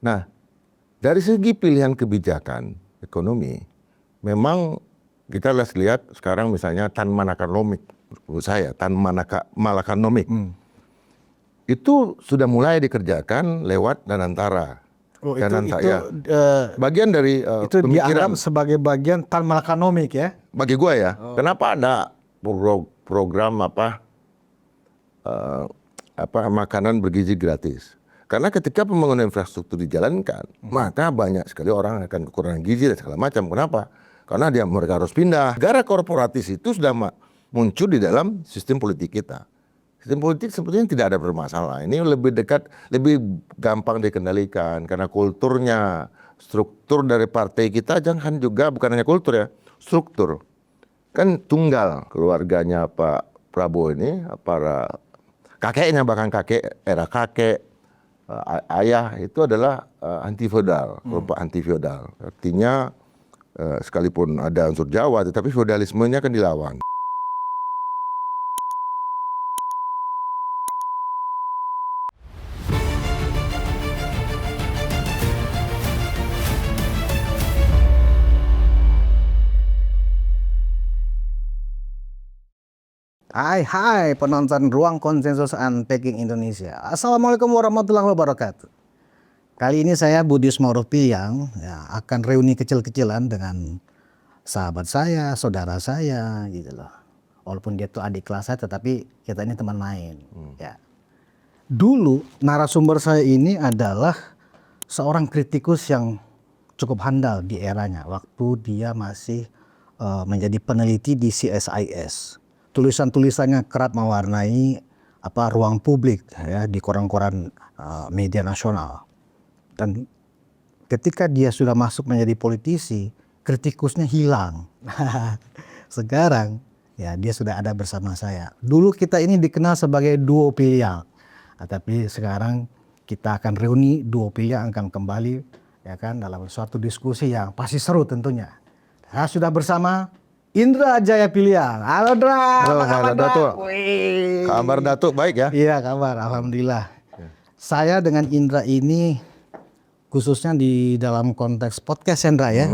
Nah, dari segi pilihan kebijakan ekonomi, memang kita lihat sekarang misalnya Tan-Malakanomik, menurut saya Tan-Malakanomik itu sudah mulai dikerjakan lewat Danantara. Oh, Bagian dari itu pemikiran dianggap sebagai bagian Tan-Malakanomik ya? Bagi gue ya, kenapa ada program makanan bergizi gratis? Karena ketika pembangunan infrastruktur dijalankan, maka banyak sekali orang akan kekurangan gizi dan segala macam. Kenapa? Karena mereka harus pindah. Negara korporatis itu sudah muncul di dalam sistem politik kita. Sistem politik sebetulnya tidak ada bermasalah. Ini lebih dekat, lebih gampang dikendalikan karena kulturnya, struktur dari partai kita jangan juga bukan hanya kultur ya, struktur. Kan tunggal keluarganya Pak Prabowo ini, para kakeknya bahkan era kakek, ayah itu adalah anti feodal, kelompok anti feodal. Artinya sekalipun ada unsur Jawa, tetapi feodalismenya kan dilawan. Hai penonton Ruang Konsensus Unpacking Indonesia. Assalamualaikum warahmatullahi wabarakatuh. Kali ini saya Budi Smarupi yang akan reuni kecil-kecilan dengan sahabat saya, saudara saya gitu loh. Walaupun dia tuh adik kelas saya, tetapi kita ini teman main. Ya. Dulu narasumber saya ini adalah seorang kritikus yang cukup handal di eranya waktu dia masih menjadi peneliti di CSIS. Tulisan-tulisannya kerap mewarnai ruang publik ya di koran-koran media nasional. Dan ketika dia sudah masuk menjadi politisi, kritikusnya hilang. Sekarang ya dia sudah ada bersama saya. Dulu kita ini dikenal sebagai duo pilihan. Tapi sekarang kita akan reuni duo pilihan akan kembali ya kan dalam suatu diskusi yang pasti seru tentunya. Saya sudah bersama Indra Jaya Piliang. Halo Dra. Halo Datuk. Kabar Datuk baik ya? Iya kabar, alhamdulillah. Saya dengan Indra ini khususnya di dalam konteks podcast Indra ya.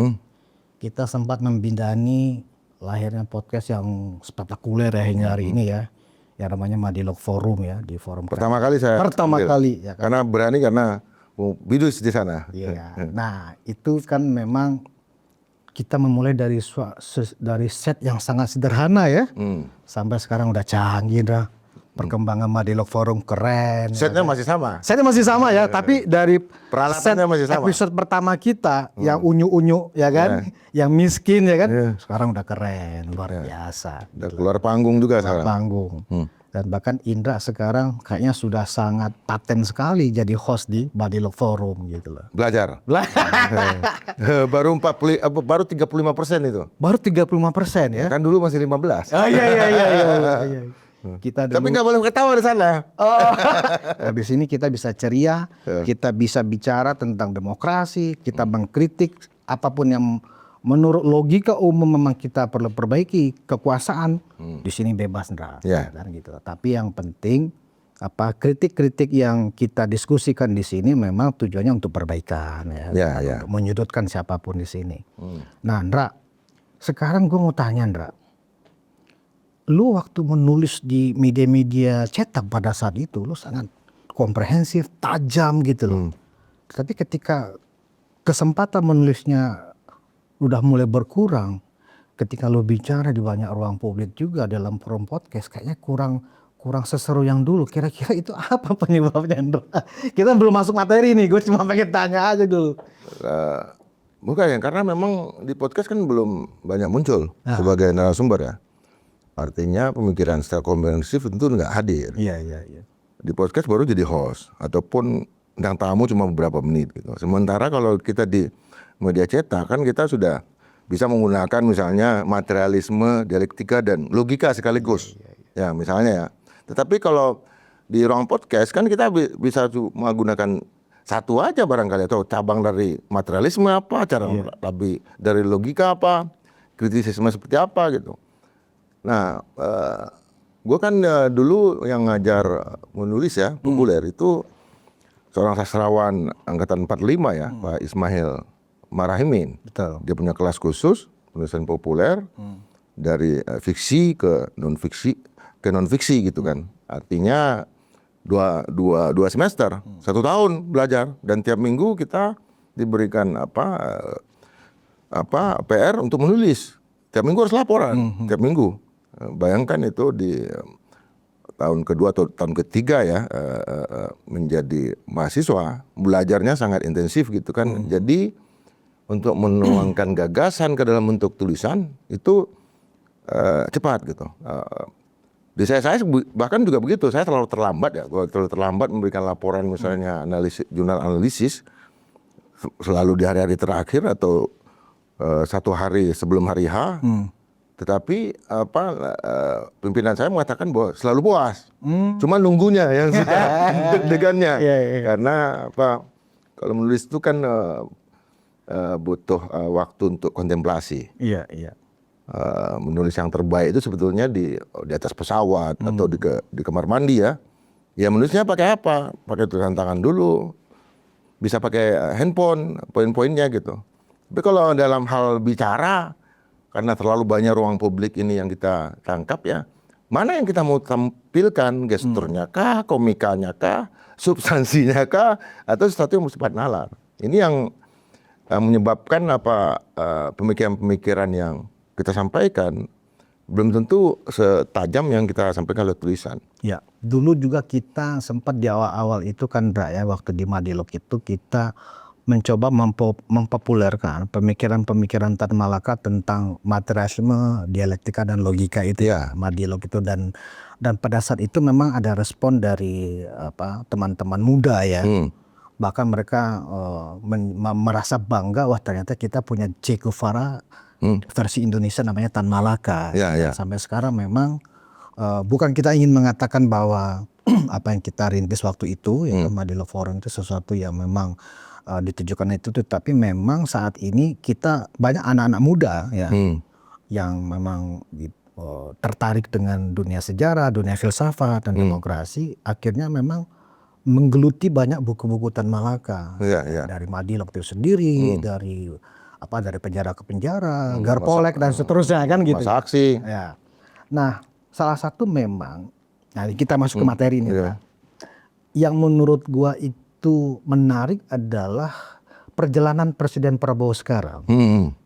Kita sempat membidani lahirnya podcast yang spektakuler ya hingga hari ini ya. Yang namanya Madilog Forum ya, di forum. Pertama kali saya. Pertama kali ya kan. Karena berani karena bidus di sana. Iya. Nah, itu kan memang kita memulai dari set yang sangat sederhana ya, sampai sekarang udah canggih dah. Perkembangan Madilog Forum keren. Setnya masih sama. Setnya masih sama ya, tapi dari peralatannya masih sama. Episode pertama kita yang unyu-unyu ya kan, yang miskin ya kan, sekarang udah keren, luar biasa. Udah keluar panggung juga sekarang. Panggung. Dan bahkan Indra sekarang kayaknya sudah sangat paten sekali jadi host di Madilog Forum gitu loh. Belajar. baru 35% itu. Baru 35% ya? Kan dulu masih 15. Oh iya. Kita dulu, tapi nggak boleh ketawa di sana. Oh. Habis ini kita bisa ceria, kita bisa bicara tentang demokrasi, kita mengkritik apapun yang menurut logika umum memang kita perlu perbaiki. Kekuasaan di sini bebas kan gitu. Tapi yang penting kritik-kritik yang kita diskusikan di sini memang tujuannya untuk perbaikan untuk menyudutkan siapapun di sini. Nah, Ndra, sekarang gue mau tanya Ndra, lu waktu menulis di media-media cetak pada saat itu lu sangat komprehensif, tajam gitu loh. Tapi ketika kesempatan menulisnya udah mulai berkurang, ketika lu bicara di banyak ruang publik juga dalam forum podcast, kayaknya kurang seseru yang dulu. Kira-kira itu apa penyebabnya, Ndra? Kita belum masuk materi nih, gue cuma pengen tanya aja dulu. Bukan ya, karena memang di podcast kan belum banyak muncul sebagai narasumber ya. Artinya pemikiran secara komprehensif tentu nggak hadir. Iya. Di podcast baru jadi host ataupun yang tamu cuma beberapa menit gitu. Sementara kalau kita di media cetak kan kita sudah bisa menggunakan misalnya materialisme, dialektika dan logika sekaligus. Ya misalnya ya. Tetapi kalau di ruang podcast kan kita bisa menggunakan satu aja barangkali atau cabang dari materialisme apa, cara lebih dari logika apa, kritisisme seperti apa gitu. Nah, gue kan dulu yang ngajar menulis ya populer itu seorang sastrawan angkatan 45 ya, Pak Ismail Marahimin. Betul. Dia punya kelas khusus penulisan populer dari fiksi ke non fiksi gitu kan. Artinya dua semester, 1 tahun belajar, dan tiap minggu kita diberikan PR untuk menulis. Tiap minggu harus laporan, tiap minggu. Bayangkan itu di tahun kedua atau tahun ketiga ya, menjadi mahasiswa, belajarnya sangat intensif gitu kan. Jadi untuk menuangkan gagasan ke dalam bentuk tulisan itu cepat gitu. Di saya bahkan juga begitu, saya terlalu terlambat ya, terlalu terlambat memberikan laporan misalnya jurnal analisis selalu di hari-hari terakhir atau 1 hari sebelum hari H. Tetapi pimpinan saya mengatakan bahwa selalu puas, cuma nunggunya yang suka deg-degannya. Karena kalau menulis itu kan butuh waktu untuk kontemplasi. Iya. Menulis yang terbaik itu sebetulnya di atas pesawat atau di kamar mandi ya. Ya menulisnya pakai apa? Pakai tulisan tangan dulu, bisa pakai handphone, poin-poinnya gitu. Tapi kalau dalam hal bicara, karena terlalu banyak ruang publik ini yang kita tangkap ya, mana yang kita mau tampilkan, gesturnya kah, komikanya kah, substansinya kah, atau sesuatu yang bersifat nalar. Ini yang menyebabkan pemikiran-pemikiran yang kita sampaikan belum tentu setajam yang kita sampaikan lewat tulisan. Ya, dulu juga kita sempat di awal-awal itu kan, Ndra, ya, waktu di Madilog itu kita mencoba mempopulerkan pemikiran-pemikiran Tan Malaka tentang materialisme, dialektika dan logika itu ya, Madilog itu, dan pada saat itu memang ada respon dari teman-teman muda ya. Bahkan mereka merasa bangga, wah ternyata kita punya Che Guevara versi Indonesia namanya Tan Malaka. Sampai sekarang memang bukan kita ingin mengatakan bahwa apa yang kita rintis waktu itu ya, Madilog Forum itu sesuatu yang memang ditujukan itu, tetapi memang saat ini kita banyak anak-anak muda ya yang memang tertarik dengan dunia sejarah, dunia filsafat dan demokrasi, akhirnya memang menggeluti banyak buku-buku Tan Malaka. Dari Madilog itu sendiri, dari penjara ke penjara, Garpolek dan seterusnya kan gitu. Masa aksi. Ya. Nah, salah satu memang, nah kita masuk ke materi ini, yang menurut gua itu menarik adalah perjalanan Presiden Prabowo sekarang.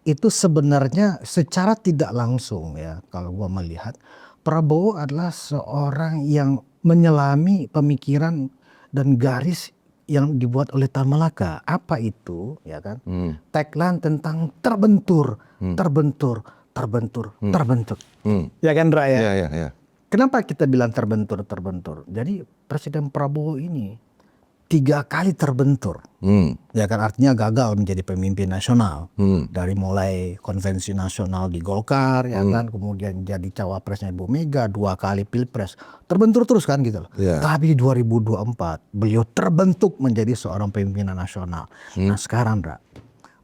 Itu sebenarnya secara tidak langsung ya, kalau gua melihat Prabowo adalah seorang yang menyelami pemikiran dan garis yang dibuat oleh Tan Malaka. Apa itu ya kan? Tagline tentang terbentur. Ya kan, Ndra ya? Ya. Kenapa kita bilang terbentur? Jadi Presiden Prabowo ini 3 kali terbentur. Ya kan, artinya gagal menjadi pemimpin nasional. Dari mulai konvensi nasional di Golkar ya kan, kemudian jadi cawapresnya Ibu Mega, 2 kali pilpres. Terbentur terus kan gitu loh. Tapi di 2024 beliau terbentuk menjadi seorang pemimpinan nasional. Nah sekarang, Ndra,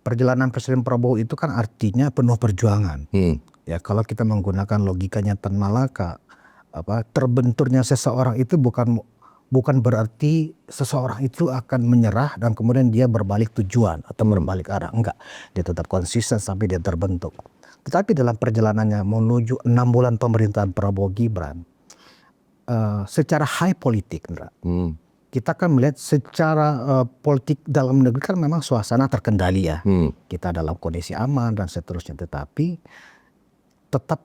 perjalanan Presiden Prabowo itu kan artinya penuh perjuangan. Ya, kalau kita menggunakan logikanya Tan Malaka, terbenturnya seseorang itu bukan berarti seseorang itu akan menyerah dan kemudian dia berbalik tujuan atau berbalik arah. Enggak, dia tetap konsisten sampai dia terbentuk. Tetapi dalam perjalanannya menuju 6 bulan pemerintahan Prabowo Gibran, secara high politik, Ndra, kita kan melihat secara politik dalam negeri kan memang suasana terkendali ya. Kita dalam kondisi aman dan seterusnya, tetapi tetap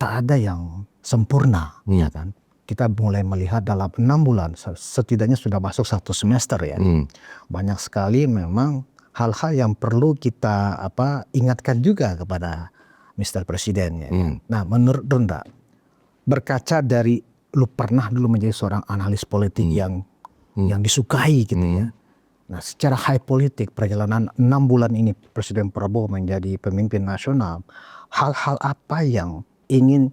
tak ada yang sempurna, ya kan. Kita mulai melihat dalam 6 bulan, setidaknya sudah masuk 1 semester ya. Banyak sekali memang hal-hal yang perlu kita ingatkan juga kepada Mr. Presiden ya. Nah, menurut Ndra, berkaca dari lu pernah dulu menjadi seorang analis politik yang disukai gitu ya. Nah, secara high politik perjalanan 6 bulan ini Presiden Prabowo menjadi pemimpin nasional, hal-hal apa yang ingin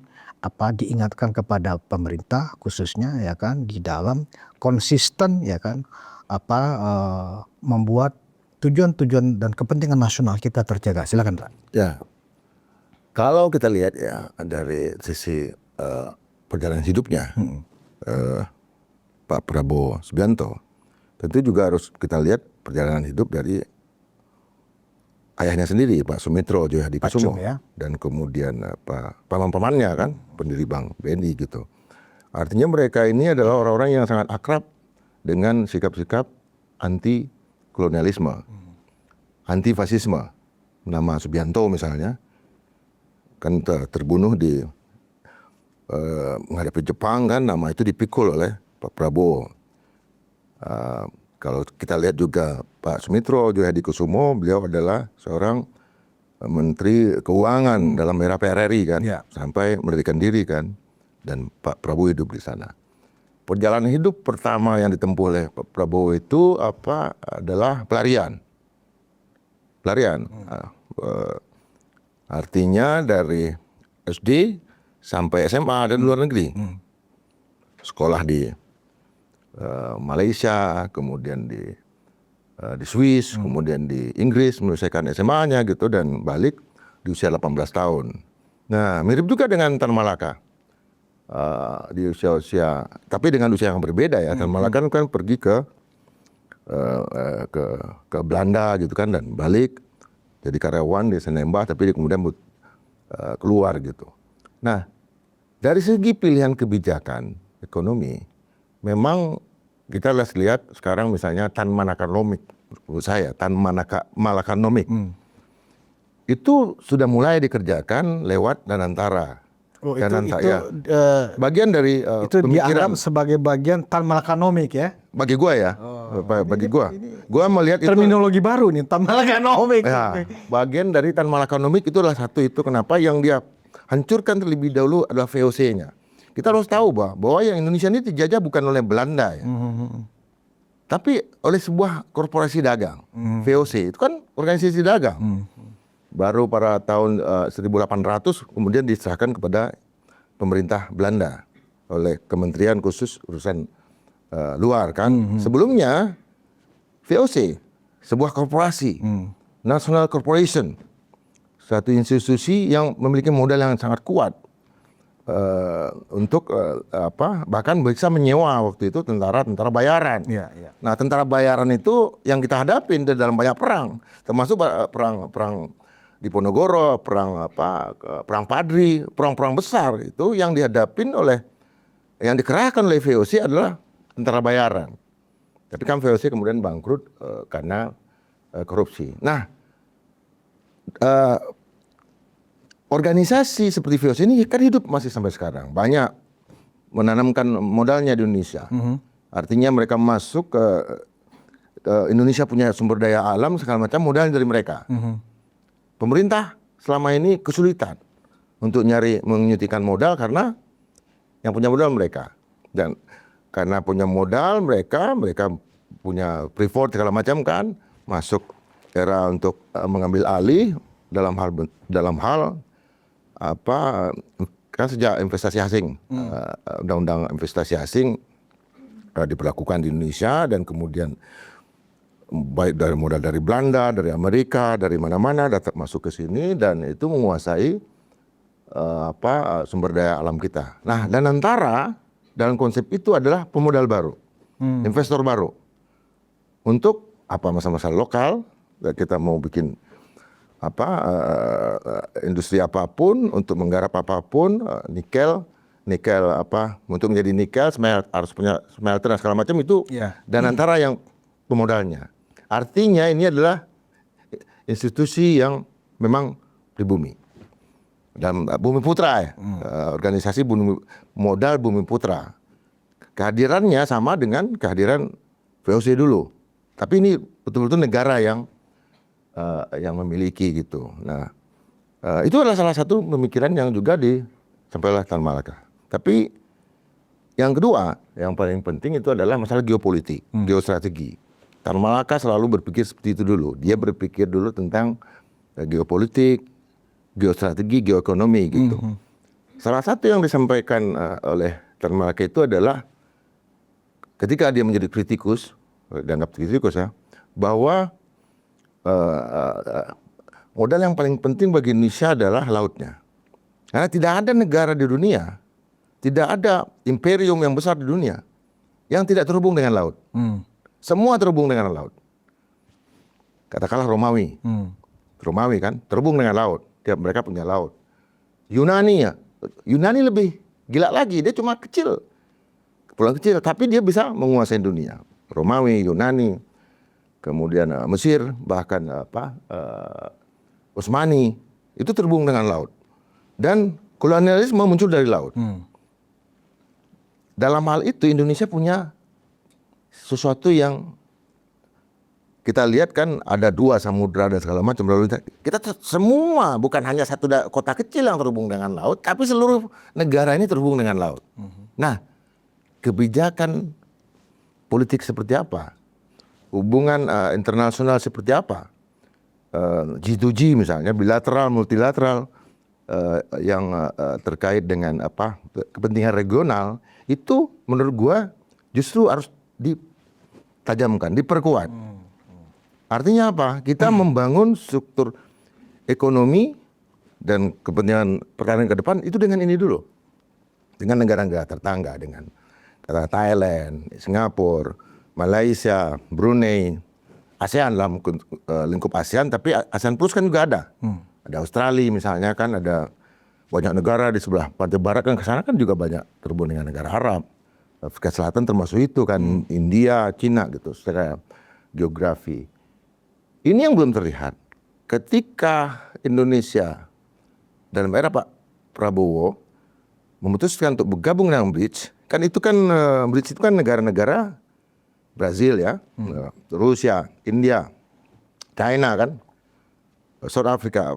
diingatkan kepada pemerintah khususnya ya kan, di dalam konsisten ya kan, membuat tujuan-tujuan dan kepentingan nasional kita terjaga. Silakan, Pak. Ya, kalau kita lihat ya dari sisi perjalanan hidupnya Pak Prabowo Subianto, tentu juga harus kita lihat perjalanan hidup dari ayahnya sendiri, Pak Sumitro Djoyohadikusumo, ya. dan kemudian paman-pamannya kan, pendiri Bank BNI gitu. Artinya mereka ini adalah orang-orang yang sangat akrab dengan sikap-sikap anti kolonialisme, anti fasisme. Nama Subianto misalnya kan terbunuh di menghadapi Jepang kan, nama itu dipikul oleh Pak Prabowo. Kalau kita lihat juga Pak Sumitro Djoyohadikusumo, beliau adalah seorang Menteri Keuangan dalam era PRRI kan, sampai mendirikan diri kan, dan Pak Prabowo hidup di sana. Perjalanan hidup pertama yang ditempuh oleh Pak Prabowo itu adalah pelarian. Artinya dari SD sampai SMA dan luar negeri. Sekolah di Malaysia, kemudian di Swiss, kemudian di Inggris menyelesaikan SMA-nya gitu, dan balik di usia 18 tahun. Nah, mirip juga dengan Tan Malaka. Di usia, tapi dengan usia yang berbeda ya. Tan Malaka kan pergi ke Belanda gitu kan, dan balik jadi karyawan di Senembah, tapi dia kemudian keluar gitu. Nah, dari segi pilihan kebijakan ekonomi, memang kita lihat sekarang misalnya Tan Malakanomik, menurut saya Tan Malakanomik itu sudah mulai dikerjakan lewat Danantara. Bagian dari itu dianggap sebagai bagian Tan Malakanomik ya? Bagi gua ya, bagi gua melihat terminologi baru nih, Tan Malakanomik. Ya, bagian dari Tan Malakanomik itu adalah satu itu kenapa yang dia hancurkan terlebih dahulu adalah VOC-nya. Kita harus tahu bahwa yang Indonesia ini dijajah bukan oleh Belanda ya, tapi oleh sebuah korporasi dagang. VOC itu kan organisasi dagang. Baru pada tahun 1800 kemudian diserahkan kepada pemerintah Belanda oleh Kementerian Khusus Urusan Luar kan. Sebelumnya VOC, sebuah korporasi, National Corporation, satu institusi yang memiliki modal yang sangat kuat untuk bahkan bisa menyewa waktu itu tentara bayaran. Nah, tentara bayaran itu yang kita hadapin dalam banyak perang, termasuk perang di Ponorogo, perang Padri, perang-perang besar itu yang dihadapin yang dikerahkan oleh VOC adalah tentara bayaran. Tapi kan VOC kemudian bangkrut karena korupsi. Nah, organisasi seperti VOC ini kan hidup masih sampai sekarang. Banyak menanamkan modalnya di Indonesia. Artinya mereka masuk ke Indonesia punya sumber daya alam segala macam, modalnya dari mereka. Pemerintah selama ini kesulitan untuk menyuntikkan modal karena yang punya modal mereka, dan karena punya modal mereka punya preferred segala macam kan, masuk era untuk mengambil alih dalam hal kan sejak investasi asing, undang-undang investasi asing diberlakukan di Indonesia, dan kemudian baik dari modal dari Belanda, dari Amerika, dari mana-mana datang masuk ke sini, dan itu menguasai sumber daya alam kita. Nah, Danantara dalam konsep itu adalah pemodal baru, investor baru untuk masalah lokal. Kita mau bikin industri apapun, untuk menggarap apapun, nikel untuk menjadi nikel harus punya smelter dan segala macam itu. Danantara yang pemodalnya. Artinya ini adalah institusi yang memang pribumi. Dan Bumi Putra ya, organisasi modal Bumi Putra. Kehadirannya sama dengan kehadiran VOC dulu. Tapi ini betul-betul negara yang memiliki gitu. Nah, itu adalah salah satu pemikiran yang juga disampaikan oleh Tan Malaka. Tapi yang kedua, yang paling penting itu adalah masalah geopolitik, geostrategi. Tan Malaka selalu berpikir seperti itu dulu. Dia berpikir dulu tentang geopolitik, geostrategi, geoekonomi gitu. Salah satu yang disampaikan oleh Tan Malaka itu adalah ketika dia menjadi kritikus, dianggap kritikus ya, bahwa modal yang paling penting bagi Indonesia adalah lautnya. Karena tidak ada negara di dunia, tidak ada imperium yang besar di dunia yang tidak terhubung dengan laut. semua terhubung dengan laut. Katakanlah Romawi. Romawi kan terhubung dengan laut. Mereka punya laut. Yunani lebih gila lagi. Dia cuma kecil, kepulauan kecil, tapi dia bisa menguasai dunia. Romawi, Yunani, kemudian Mesir, bahkan Utsmani itu terhubung dengan laut. Dan kolonialisme muncul dari laut. Dalam hal itu Indonesia punya sesuatu yang kita lihat kan, ada 2 samudra dan segala macam. Lalu kita semua, bukan hanya satu kota kecil yang terhubung dengan laut, tapi seluruh negara ini terhubung dengan laut. Nah, kebijakan politik seperti apa? Hubungan internasional seperti apa? G2G misalnya, bilateral, multilateral, yang terkait dengan kepentingan regional, itu menurut gua justru harus ditajamkan, diperkuat. Artinya apa? Kita membangun struktur ekonomi dan kepentingan pertahanan ke depan itu dengan ini dulu. Dengan negara-negara tetangga, dengan Thailand, Singapura, Malaysia, Brunei, ASEAN dalam lingkup ASEAN, tapi ASEAN Plus kan juga ada. Ada Australia misalnya kan, ada banyak negara di sebelah pantai barat kan, ke sana kan juga banyak terhubung dengan negara Arab. Afrika Selatan termasuk itu kan, India, Cina gitu secara geografi. Ini yang belum terlihat. Ketika Indonesia dalam era Pak Prabowo memutuskan untuk bergabung dengan BRICS, kan itu kan BRICS itu kan negara-negara Brazil ya, Rusia, India, China kan, South Africa,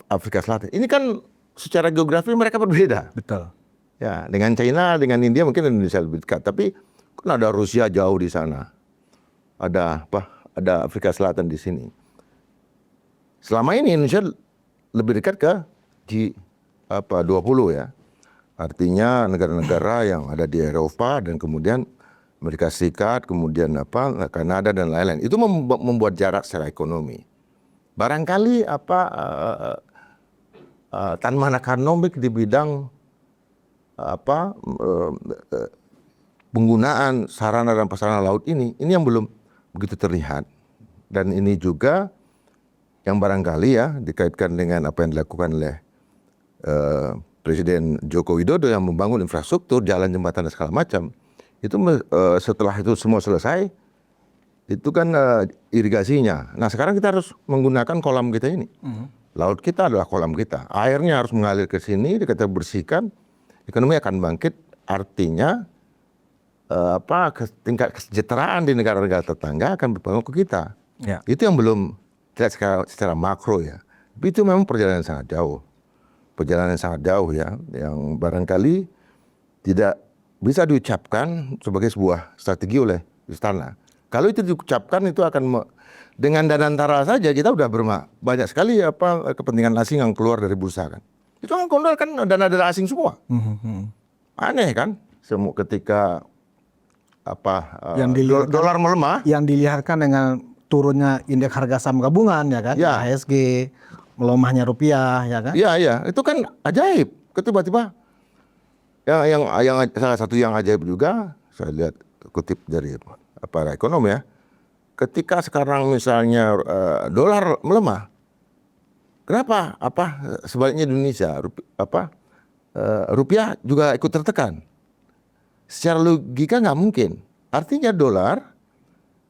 Afrika Selatan. Ini kan secara geografi mereka berbeda. Betul. Ya, dengan China, dengan India mungkin Indonesia lebih dekat, tapi kan ada Rusia jauh di sana. Ada Afrika Selatan di sini. Selama ini Indonesia lebih dekat ke G20 ya. Artinya negara-negara yang ada di Eropa dan kemudian Amerika Serikat, kemudian Kanada dan lain-lain. Itu membuat jarak secara ekonomi. Barangkali tanman ekonomik di bidang penggunaan sarana dan prasarana laut ini yang belum begitu terlihat. Dan ini juga yang barangkali ya dikaitkan dengan apa yang dilakukan oleh Presiden Joko Widodo yang membangun infrastruktur, jalan, jembatan dan segala macam. Itu setelah itu semua selesai, itu kan irigasinya. Nah sekarang kita harus menggunakan kolam kita ini. Laut kita adalah kolam kita. Airnya harus mengalir ke sini, kita bersihkan, ekonomi akan bangkit. Artinya tingkat kesejahteraan di negara-negara tetangga akan berpengaruh ke kita. Ya. Itu yang belum terlihat secara makro ya. Tapi itu memang perjalanan yang sangat jauh. Perjalanan yang sangat jauh ya, yang barangkali tidak bisa diucapkan sebagai sebuah strategi oleh istana. Kalau itu diucapkan itu akan dengan dana antara saja kita udah banyak sekali kepentingan asing yang keluar dari bursa kan. Itu kan keluar kan dana-dana asing semua. Aneh kan? Semua ketika dolar melemah, yang dilihatkan dengan turunnya indeks harga saham gabungan ya kan, ya. IHSG, melemahnya rupiah ya kan. Iya, itu kan ajaib. Tiba-tiba yang salah satu yang ajaib juga saya lihat kutip dari para ekonom ya. Ketika sekarang misalnya dolar melemah, kenapa sebaliknya Indonesia rupiah juga ikut tertekan? Secara logika nggak mungkin. Artinya dolar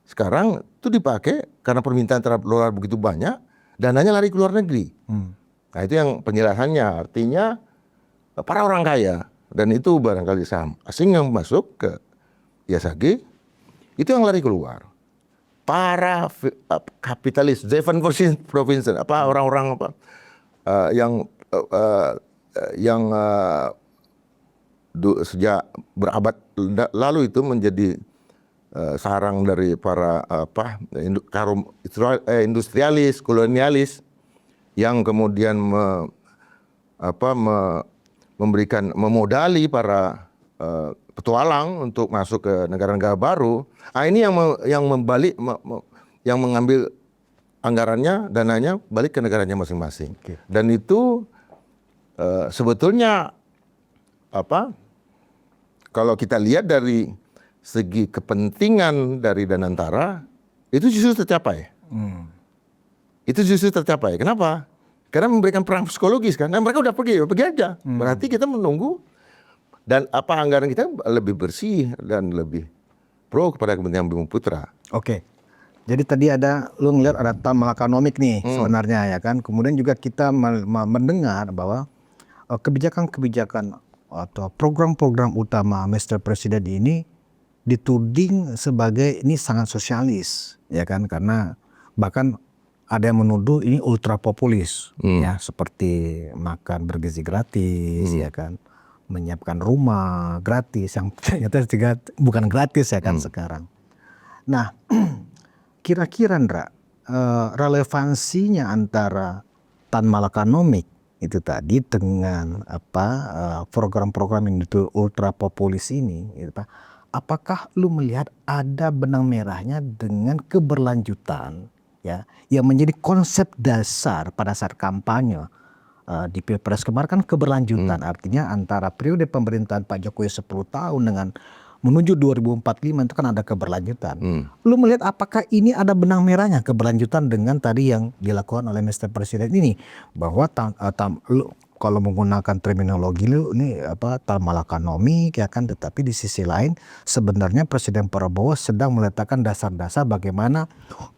sekarang itu dipakai karena permintaan terhadap dolar begitu banyak, dananya lari ke luar negeri. Nah itu yang penjelasannya. Artinya para orang kaya, dan itu barangkali saham asing yang masuk ke IHSG, itu yang lari keluar. Para kapitalis, Devon Province, orang-orang yang sejak berabad lalu itu menjadi sarang dari para industrialis, kolonialis yang kemudian memodali para petualang untuk masuk ke negara-negara baru. Nah, ini yang mengambil anggarannya, dananya balik ke negaranya masing-masing. Dan itu sebetulnya kalau kita lihat dari segi kepentingan dari Danantara itu justru tercapai. Itu justru tercapai. Kenapa? Karena memberikan perang psikologis kan. Nah, mereka udah pergi aja. Berarti kita menunggu dan apa anggaran kita lebih bersih dan lebih pro kepada kepentingan Bumi Putra. Oke. Jadi tadi lu ngeliat ada ekonomik nih sebenarnya ya kan. Kemudian juga kita mendengar bahwa kebijakan-kebijakan atau program-program utama Mr. Presiden ini dituding sebagai ini sangat sosialis ya kan, karena bahkan ada yang menuduh ini ultra populis ya, seperti makan bergizi gratis ya kan, menyiapkan rumah gratis yang ternyata bukan gratis ya kan sekarang. Nah, kira-kira Ndra, relevansinya antara Tan Malakanomik itu tadi dengan program-program yang itu ultra populis ini, gitu, Pak. Apakah lu melihat ada benang merahnya dengan keberlanjutan ya yang menjadi konsep dasar pada saat kampanye di Pilpres kemarin kan keberlanjutan, artinya antara periode pemerintahan Pak Jokowi 10 tahun dengan menuju 2045 itu kan ada keberlanjutan. Lu melihat apakah ini ada benang merahnya keberlanjutan dengan tadi yang dilakukan oleh Mr. Presiden ini, bahwa lu kalau menggunakan terminologi lu ini Tan Malakanomik ya kan, tetapi di sisi lain sebenarnya Presiden Prabowo sedang meletakkan dasar-dasar bagaimana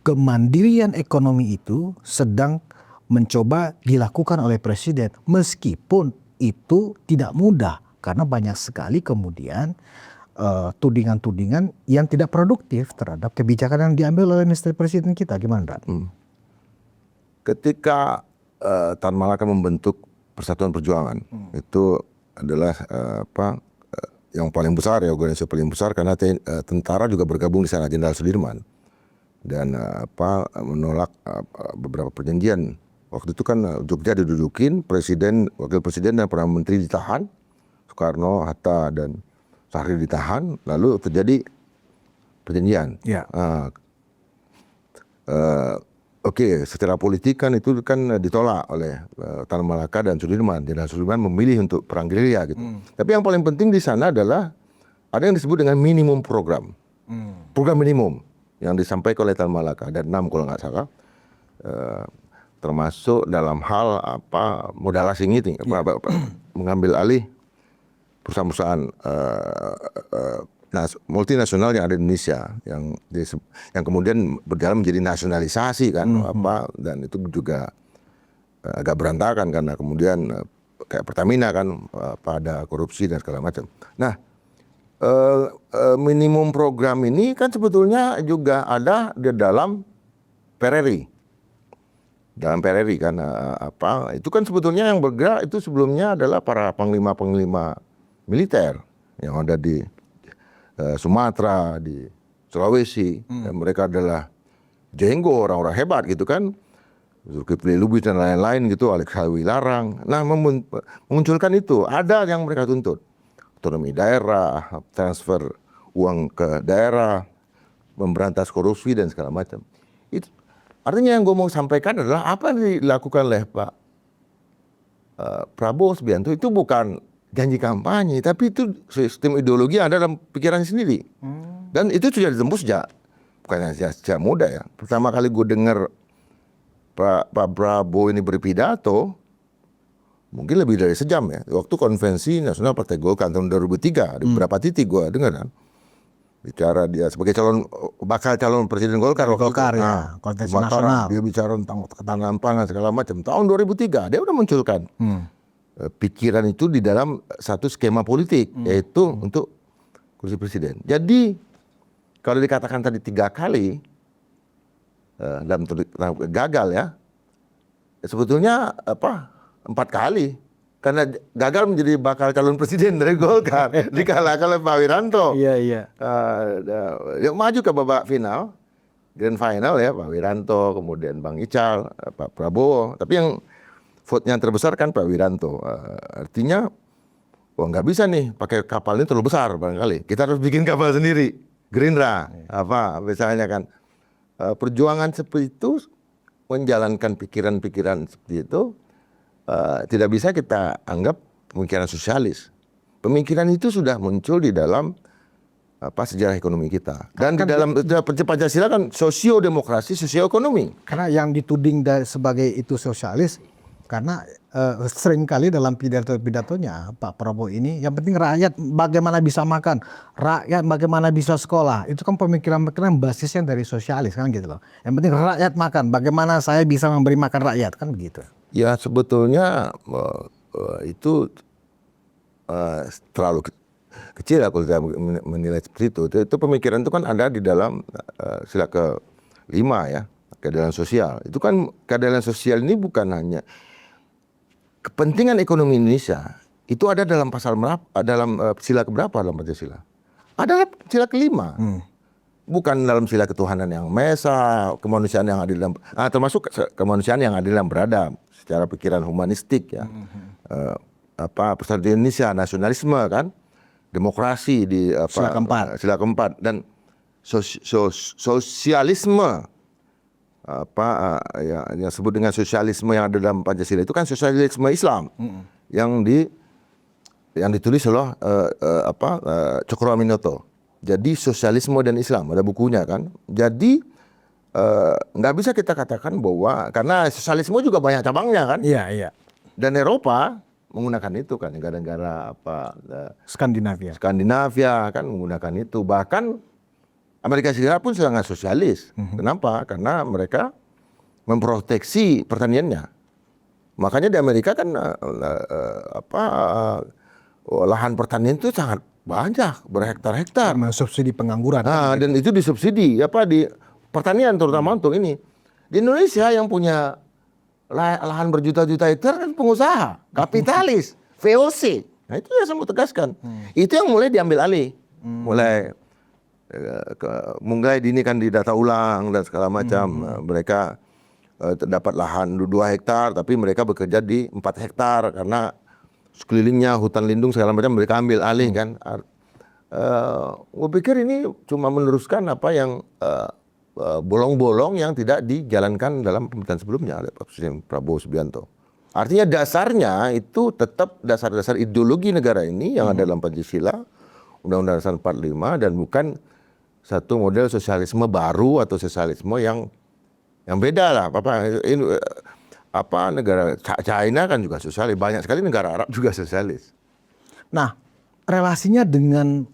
kemandirian ekonomi itu sedang mencoba dilakukan oleh Presiden, meskipun itu tidak mudah karena banyak sekali kemudian tudingan-tudingan yang tidak produktif terhadap kebijakan yang diambil oleh Mr. Presiden kita. Gimana, Ran? Ketika Tan Malaka membentuk Persatuan Perjuangan, itu adalah yang paling besar ya, organisasi paling besar, karena tentara juga bergabung di sana, Jenderal Sudirman, dan menolak beberapa perjanjian. Waktu itu kan Jogja didudukin, presiden, wakil presiden dan perdana menteri ditahan, Soekarno, Hatta dan Sahrir ditahan, lalu terjadi perjanjian. Ya. Oke, secara politik kan itu kan ditolak oleh Tan Malaka dan Sudirman. Jenderal Sudirman memilih untuk perang gerilya gitu. Tapi yang paling penting di sana adalah ada yang disebut dengan minimum program. Program minimum yang disampaikan oleh Tan Malaka, ada 6 kalau nggak salah. Termasuk dalam hal modal asing itu, mengambil alih perusahaan-perusahaan multinasional yang ada di Indonesia, yang kemudian berjalan menjadi nasionalisasi kan, dan itu juga agak berantakan karena kemudian kayak Pertamina kan pada korupsi dan segala macam. Nah, minimum program ini kan sebetulnya juga ada di dalam PRRI. Dalam PRRI kan itu kan sebetulnya yang bergerak itu sebelumnya adalah para panglima-panglima militer yang ada di Sumatera, di Sulawesi, dan mereka adalah jenggo, orang-orang hebat gitu kan, Zulkifli Lubis dan lain-lain gitu, Alex Halwi Larang. Nah, memunculkan itu, ada yang mereka tuntut, otonomi daerah, transfer uang ke daerah, memberantas korupsi dan segala macam. Itu artinya yang gue mau sampaikan adalah apa yang dilakukan oleh Pak Prabowo Subianto itu bukan janji kampanye, tapi itu sistem ideologi yang ada dalam pikirannya sendiri. Dan itu sudah ditembus bukan sejak muda ya. Pertama kali gue dengar Pak Prabowo ini berpidato, mungkin lebih dari sejam ya. Waktu konvensi nasional Partai Golkar tahun 2003, di beberapa titik gue dengar kan. Bicara dia sebagai bakal calon presiden Golkar. Golkar ya, konvensi nasional. Dia bicara tentang ketahanan pangan segala macam. Tahun 2003 dia udah munculkan pikiran itu di dalam satu skema politik, yaitu untuk kursi presiden. Jadi kalau dikatakan tadi 3 kali dalam gagal ya, sebetulnya 4 kali, karena gagal menjadi bakal calon presiden dari Golkar, dikalahkan oleh Pak Wiranto. Iya. Dia maju ke babak final, grand final ya, Pak Wiranto, kemudian Bang Ical, Pak Prabowo. Tapi yang vote-nya terbesar kan Pak Wiranto. Artinya, nggak bisa nih pakai kapal ini terlalu besar barangkali. Kita harus bikin kapal sendiri. Gerindra, misalnya kan. Perjuangan seperti itu, menjalankan pikiran-pikiran seperti itu, tidak bisa kita anggap pemikiran sosialis. Pemikiran itu sudah muncul di dalam sejarah ekonomi kita. Dan di dalam Pancasila kan sosio-demokrasi, sosio-ekonomi. Karena yang dituding sebagai itu sosialis, karena seringkali dalam pidato-pidatonya Pak Prabowo ini, yang penting rakyat bagaimana bisa makan, rakyat bagaimana bisa sekolah. Itu kan pemikiran-pemikiran basisnya dari sosialis kan gitu loh. Yang penting rakyat makan, bagaimana saya bisa memberi makan rakyat, kan begitu. Ya sebetulnya itu terlalu kecil ya kalau saya menilai seperti itu. Itu pemikiran itu kan ada di dalam sila ke-5 ya, keadilan sosial. Itu kan keadilan sosial ini bukan hanya kepentingan ekonomi Indonesia, itu ada dalam pasal berapa, dalam sila keberapa dalam Pancasila? Adalah sila ke-5. Bukan dalam sila ketuhanan yang Maha Esa, kemanusiaan yang adil dan termasuk kemanusiaan yang adil dan beradab secara pikiran humanistik ya. Persatuan Indonesia, nasionalisme kan, demokrasi di sila keempat dan sosialisme yang disebut dengan sosialisme yang ada dalam Pancasila itu kan sosialisme Islam yang ditulis oleh Cokroaminoto. Jadi sosialisme dan Islam ada bukunya kan. Jadi nggak bisa kita katakan bahwa karena sosialisme juga banyak cabangnya kan. Iya. Dan Eropa menggunakan itu kan, negara-negara Skandinavia kan menggunakan itu. Bahkan Amerika Serikat pun sangat sosialis. Kenapa? Karena mereka memproteksi pertaniannya. Makanya di Amerika kan lahan pertanian itu sangat banyak, berhektar-hektar. Subsidi pengangguran. Dan itu disubsidi di pertanian terutama untuk ini. Di Indonesia yang punya lahan berjuta-juta hektar kan pengusaha, kapitalis, VOC. Nah itu yang saya mau tegaskan. Itu yang mulai diambil alih, mulai dini kan didata ulang dan segala macam. Mereka terdapat lahan 2 hektar, tapi mereka bekerja di 4 hektar karena sekelilingnya hutan lindung segala macam mereka ambil alih kan. Gue pikir ini cuma meneruskan apa yang bolong-bolong yang tidak dijalankan dalam pemerintahan sebelumnya oleh Pak Presiden Prabowo Subianto. Artinya dasarnya itu tetap dasar-dasar ideologi negara ini yang ada dalam Pancasila, Undang-Undang Dasar 45, dan bukan satu model sosialisme baru atau sosialisme yang beda lah. Negara China kan juga sosialis, banyak sekali negara Arab juga sosialis. Nah, relasinya dengan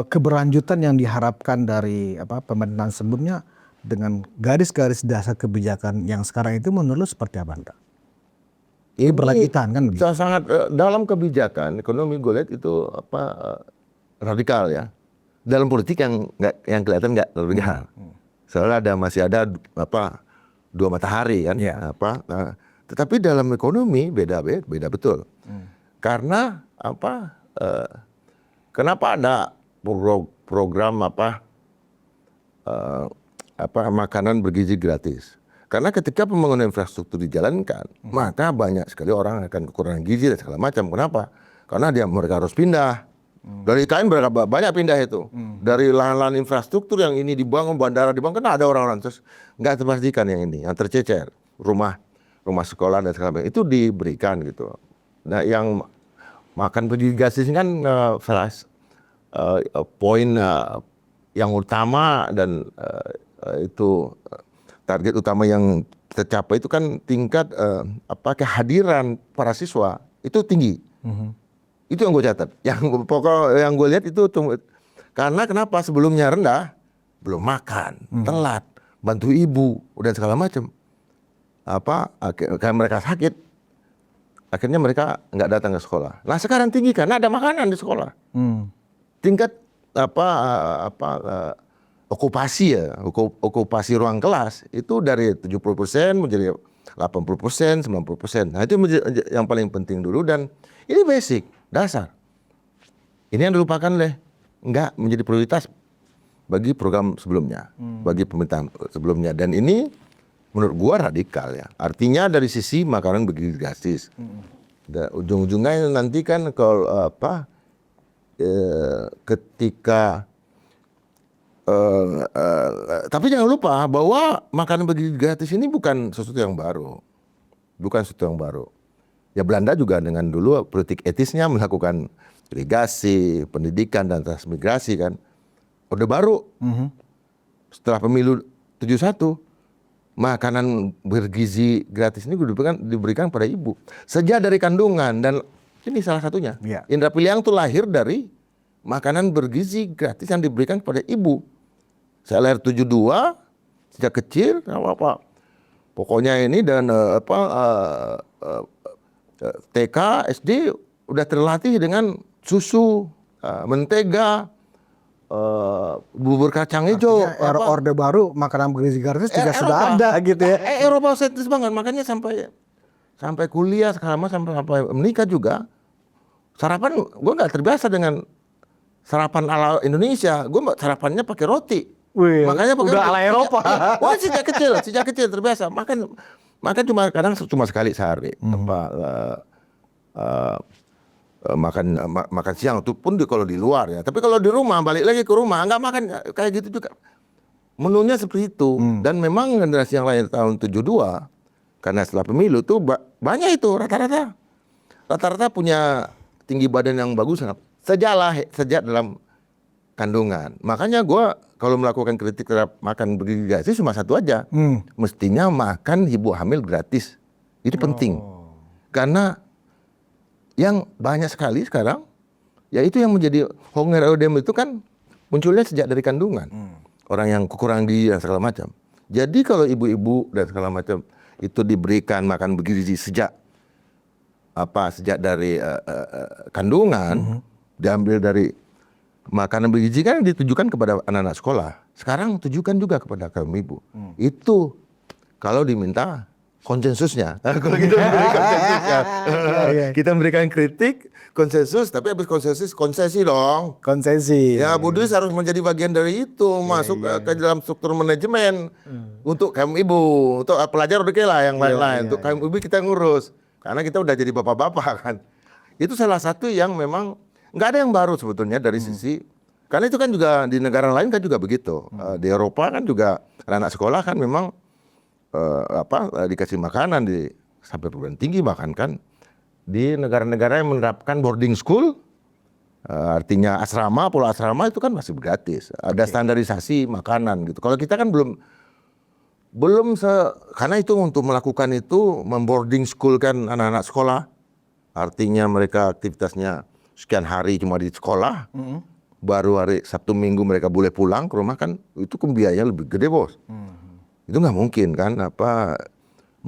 keberlanjutan yang diharapkan dari pemerintahan sebelumnya dengan garis-garis dasar kebijakan yang sekarang itu menurut seperti apa, Anda? Ini berlanjutan kan? Sangat dalam kebijakan ekonomi gue lihat itu radikal ya. Dalam politik yang kelihatan nggak radikal. Soalnya masih ada 2 matahari kan. Tetapi dalam ekonomi beda betul. Karena kenapa ada program makanan bergizi gratis? Karena ketika pembangunan infrastruktur dijalankan, maka banyak sekali orang akan kekurangan gizi dan segala macam. Kenapa? Karena mereka harus pindah. Dari IKN banyak pindah itu. Dari lahan-lahan infrastruktur yang ini dibangun, bandara dibangun, kan ada orang-orang terus nggak terpastikan yang ini, yang tercecer, rumah sekolah dan segala macam itu diberikan gitu. Nah, yang makan bergizi gratis ini kan poin yang utama dan itu target utama yang tercapai itu kan tingkat kehadiran para siswa itu tinggi. Itu yang gue catat. Yang gue lihat itu karena kenapa sebelumnya rendah, belum makan, telat, bantu ibu dan segala macam. Kayak mereka sakit, akhirnya mereka nggak datang ke sekolah. Nah sekarang tinggi karena ada makanan di sekolah. Tingkat okupasi ruang kelas itu dari 70% menjadi 80%, 90%. Nah itu yang paling penting dulu dan ini basic, dasar. Ini yang dilupakan nggak menjadi prioritas bagi program sebelumnya, bagi pemerintahan sebelumnya. Dan ini menurut gua radikal ya. Artinya dari sisi makanan bergizi gratis. Ujung-ujungnya nanti kan kalau ketika tapi jangan lupa bahwa makanan bergizi gratis ini bukan sesuatu yang baru. Ya Belanda juga dengan dulu politik etisnya melakukan irigasi, pendidikan dan transmigrasi kan. Orde Baru setelah pemilu 71 makanan bergizi gratis ini diberikan pada ibu sejak dari kandungan, dan ini salah satunya. Ya. Indra Piliang itu lahir dari makanan bergizi gratis yang diberikan kepada ibu. Saya lahir 72, sejak kecil apa pokoknya ini, dan TK, SD udah terlatih dengan susu, mentega, bubur kacang hijau. Artinya era Orde Baru makanan bergizi gratis juga sudah ada gitu ya. Eropa sentis banget, makanya sampai kuliah sekarang, sampai menikah juga sarapan gue nggak terbiasa dengan sarapan ala Indonesia. Gue sarapannya pakai roti. Wih, Makanya pakai udah roti. ala Eropa. Wah, sejak kecil terbiasa. Makan cuma sekali sehari. Makan siang itu pun kalau di luar ya. Tapi kalau di rumah, balik lagi ke rumah nggak makan kayak gitu juga. Menunya seperti itu. Dan memang generasi yang lain tahun 72, karena setelah pemilu tuh banyak itu rata-rata punya tinggi badan yang bagus sejak dalam kandungan. Makanya gue kalau melakukan kritik terhadap makan bergizi gratis cuma satu aja. Mestinya makan ibu hamil gratis. Itu penting. Karena yang banyak sekali sekarang, yaitu yang menjadi Honger-Eudem itu kan munculnya sejak dari kandungan. Orang yang kekurangan gizi dan segala macam. Jadi kalau ibu-ibu dan segala macam itu diberikan makan bergizi sejak dari kandungan, diambil dari makanan bergizi kan ditujukan kepada anak-anak sekolah. Sekarang tujukan juga kepada kaum ibu. Itu kalau diminta konsensusnya. Kalau kita memberikan konsensusnya, kita memberikan kritik, konsensus, tapi habis konsensus konsesi dong. Konsesi. Ya, Budis harus menjadi bagian dari itu, masuk ke dalam struktur manajemen untuk kaum ibu, untuk pelajar oke lah yang lain-lain. Untuk kaum ibu kita ngurus, karena kita udah jadi bapak-bapak kan. Itu salah satu yang memang nggak ada yang baru sebetulnya dari sisi, karena itu kan juga di negara lain kan juga begitu. Di Eropa kan juga anak sekolah kan memang dikasih makanan sampai perguruan tinggi, bahkan kan di negara-negara yang menerapkan boarding school, artinya asrama, pulau asrama itu kan masih gratis. Ada standarisasi makanan gitu. Kalau kita kan belum karena itu untuk melakukan itu memboarding school kan anak-anak sekolah, artinya mereka aktivitasnya sekian hari cuma di sekolah, baru hari Sabtu Minggu mereka boleh pulang ke rumah, kan itu biayanya lebih gede, bos. Itu nggak mungkin kan,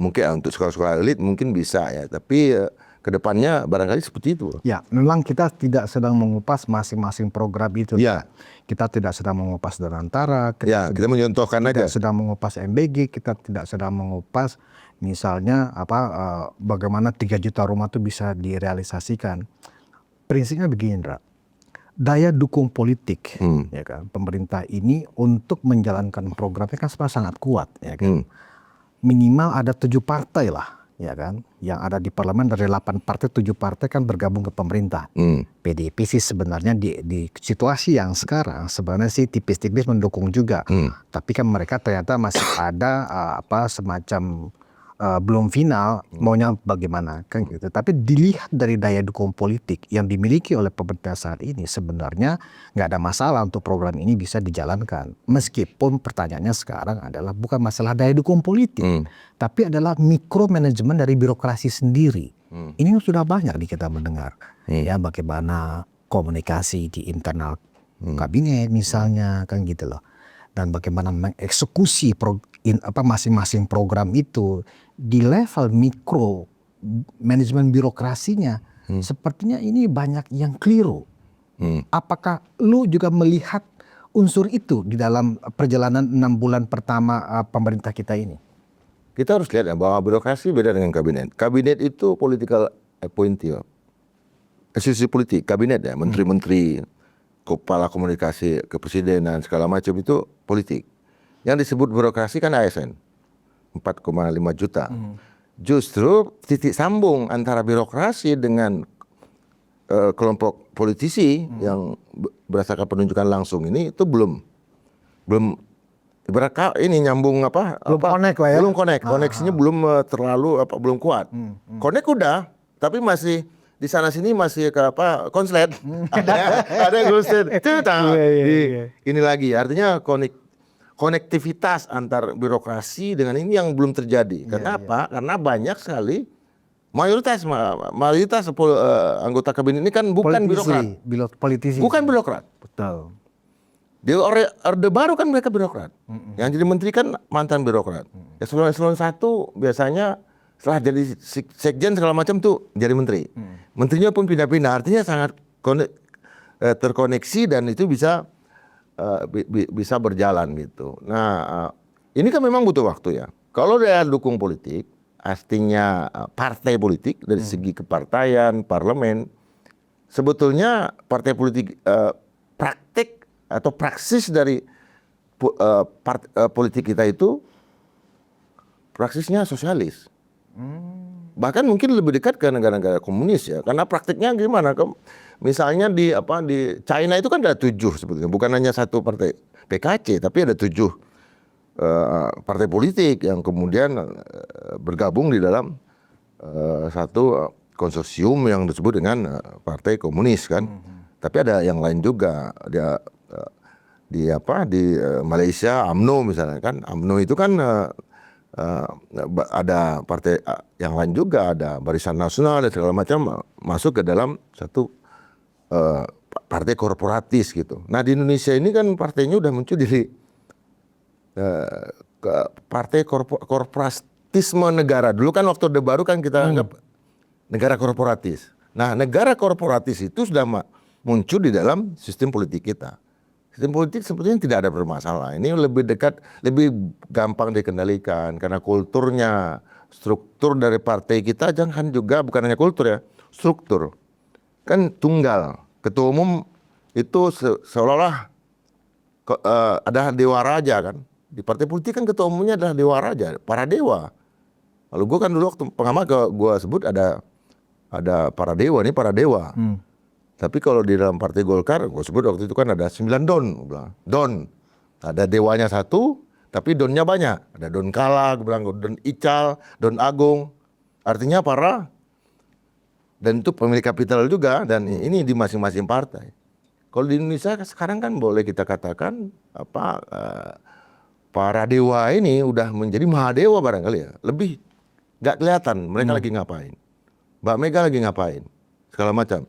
mungkin untuk sekolah-sekolah elit mungkin bisa ya, tapi kedepannya barangkali seperti itu. Ya, memang kita tidak sedang mengupas masing-masing program itu. Ya. Kita tidak sedang mengupas Danantara. Kita menyontohkan aja. Tidak sedang mengupas MBG, kita tidak sedang mengupas misalnya bagaimana 3 juta rumah itu bisa direalisasikan. Prinsipnya begini, Indra. Daya dukung politik, ya kan, pemerintah ini untuk menjalankan programnya kan sangat kuat, ya kan. Minimal ada 7 partai lah, ya kan, yang ada di parlemen. Dari 8 partai, 7 partai kan bergabung ke pemerintah. PDIP sih sebenarnya di situasi yang sekarang sebenarnya sih tipis-tipis mendukung juga, tapi kan mereka ternyata masih ada semacam belum final maunya bagaimana kan gitu. Tapi dilihat dari daya dukung politik yang dimiliki oleh pemerintah saat ini, sebenarnya nggak ada masalah untuk program ini bisa dijalankan. Meskipun pertanyaannya sekarang adalah bukan masalah daya dukung politik, tapi adalah mikromanajemen dari birokrasi sendiri. Ini sudah banyak kita mendengar, ya, bagaimana komunikasi di internal kabinet misalnya kan gitu loh, dan bagaimana mengeksekusi masing-masing program itu di level mikro manajemen birokrasinya. Sepertinya ini banyak yang keliru. Apakah lu juga melihat unsur itu di dalam perjalanan 6 bulan pertama pemerintah kita ini? Kita harus lihat ya, bahwa birokrasi beda dengan kabinet. Kabinet itu political appointee, institusi politik. Kabinet ya, menteri-menteri, kepala komunikasi kepresidenan segala macam itu politik. Yang disebut birokrasi kan ASN, 4,5 juta. Justru titik sambung antara birokrasi dengan kelompok politisi yang berdasarkan penunjukan langsung ini itu belum ini nyambung belum connect lah ya. Belum connect, koneksinya belum terlalu belum kuat. Connect udah, tapi masih di sana sini masih ke apa konslet. Ada yang konslet. Ini lagi artinya konektivitas antar birokrasi dengan ini yang belum terjadi. Kenapa? Karena banyak sekali mayoritas anggota kabinet ini kan bukan birokrat. Politisi. Bukan birokrat. Betul. Di Orde Baru kan mereka birokrat. Yang jadi menteri kan mantan birokrat. Eselon 1 biasanya setelah jadi sekjen segala macam tuh jadi menteri. Menterinya pun pindah-pindah. Artinya sangat terkoneksi dan itu bisa berjalan gitu. Nah, ini kan memang butuh waktu ya. Kalau dia dukung politik, artinya partai politik dari segi kepartaian, parlemen, sebetulnya partai politik praktik atau praksis dari politik kita itu praksisnya sosialis. Bahkan mungkin lebih dekat ke negara-negara komunis ya, karena praktiknya gimana? Misalnya di China itu kan ada 7 sebetulnya, bukan hanya satu partai PKC, tapi ada 7 partai politik yang kemudian bergabung di dalam satu konsorsium yang disebut dengan partai komunis kan. Tapi ada yang lain juga, di Malaysia UMNO misalnya kan. UMNO itu kan ada partai yang lain juga, ada Barisan Nasional dan segala macam masuk ke dalam satu partai korporatis gitu. Nah di Indonesia ini kan partainya udah muncul dari partai korporatisme negara. Dulu kan waktu Orde Baru kan kita anggap negara korporatis. Nah negara korporatis itu sudah muncul di dalam sistem politik kita. Sistem politik sebetulnya tidak ada bermasalah. Ini lebih dekat, lebih gampang dikendalikan karena kulturnya, struktur dari partai kita jangan juga bukan hanya kultur ya, struktur. Kan tunggal, ketua umum itu seolah-olah ada dewa raja kan. Di partai politik kan ketua umumnya adalah dewa raja, para dewa. Lalu gue kan dulu waktu pengamat gue sebut ada para dewa, ini para dewa. Tapi kalau di dalam partai Golkar, gue sebut waktu itu kan ada 9 don. Don. Ada dewanya 1, tapi donnya banyak. Ada Don Kala, gue bilang Don Ical, Don Agung. Artinya para, dan itu pemilik kapital juga, dan ini di masing-masing partai. Kalau di Indonesia sekarang kan boleh kita katakan, para dewa ini udah menjadi mahadewa barangkali ya. Lebih gak kelihatan mereka lagi ngapain. Mbak Mega lagi ngapain. Segala macam.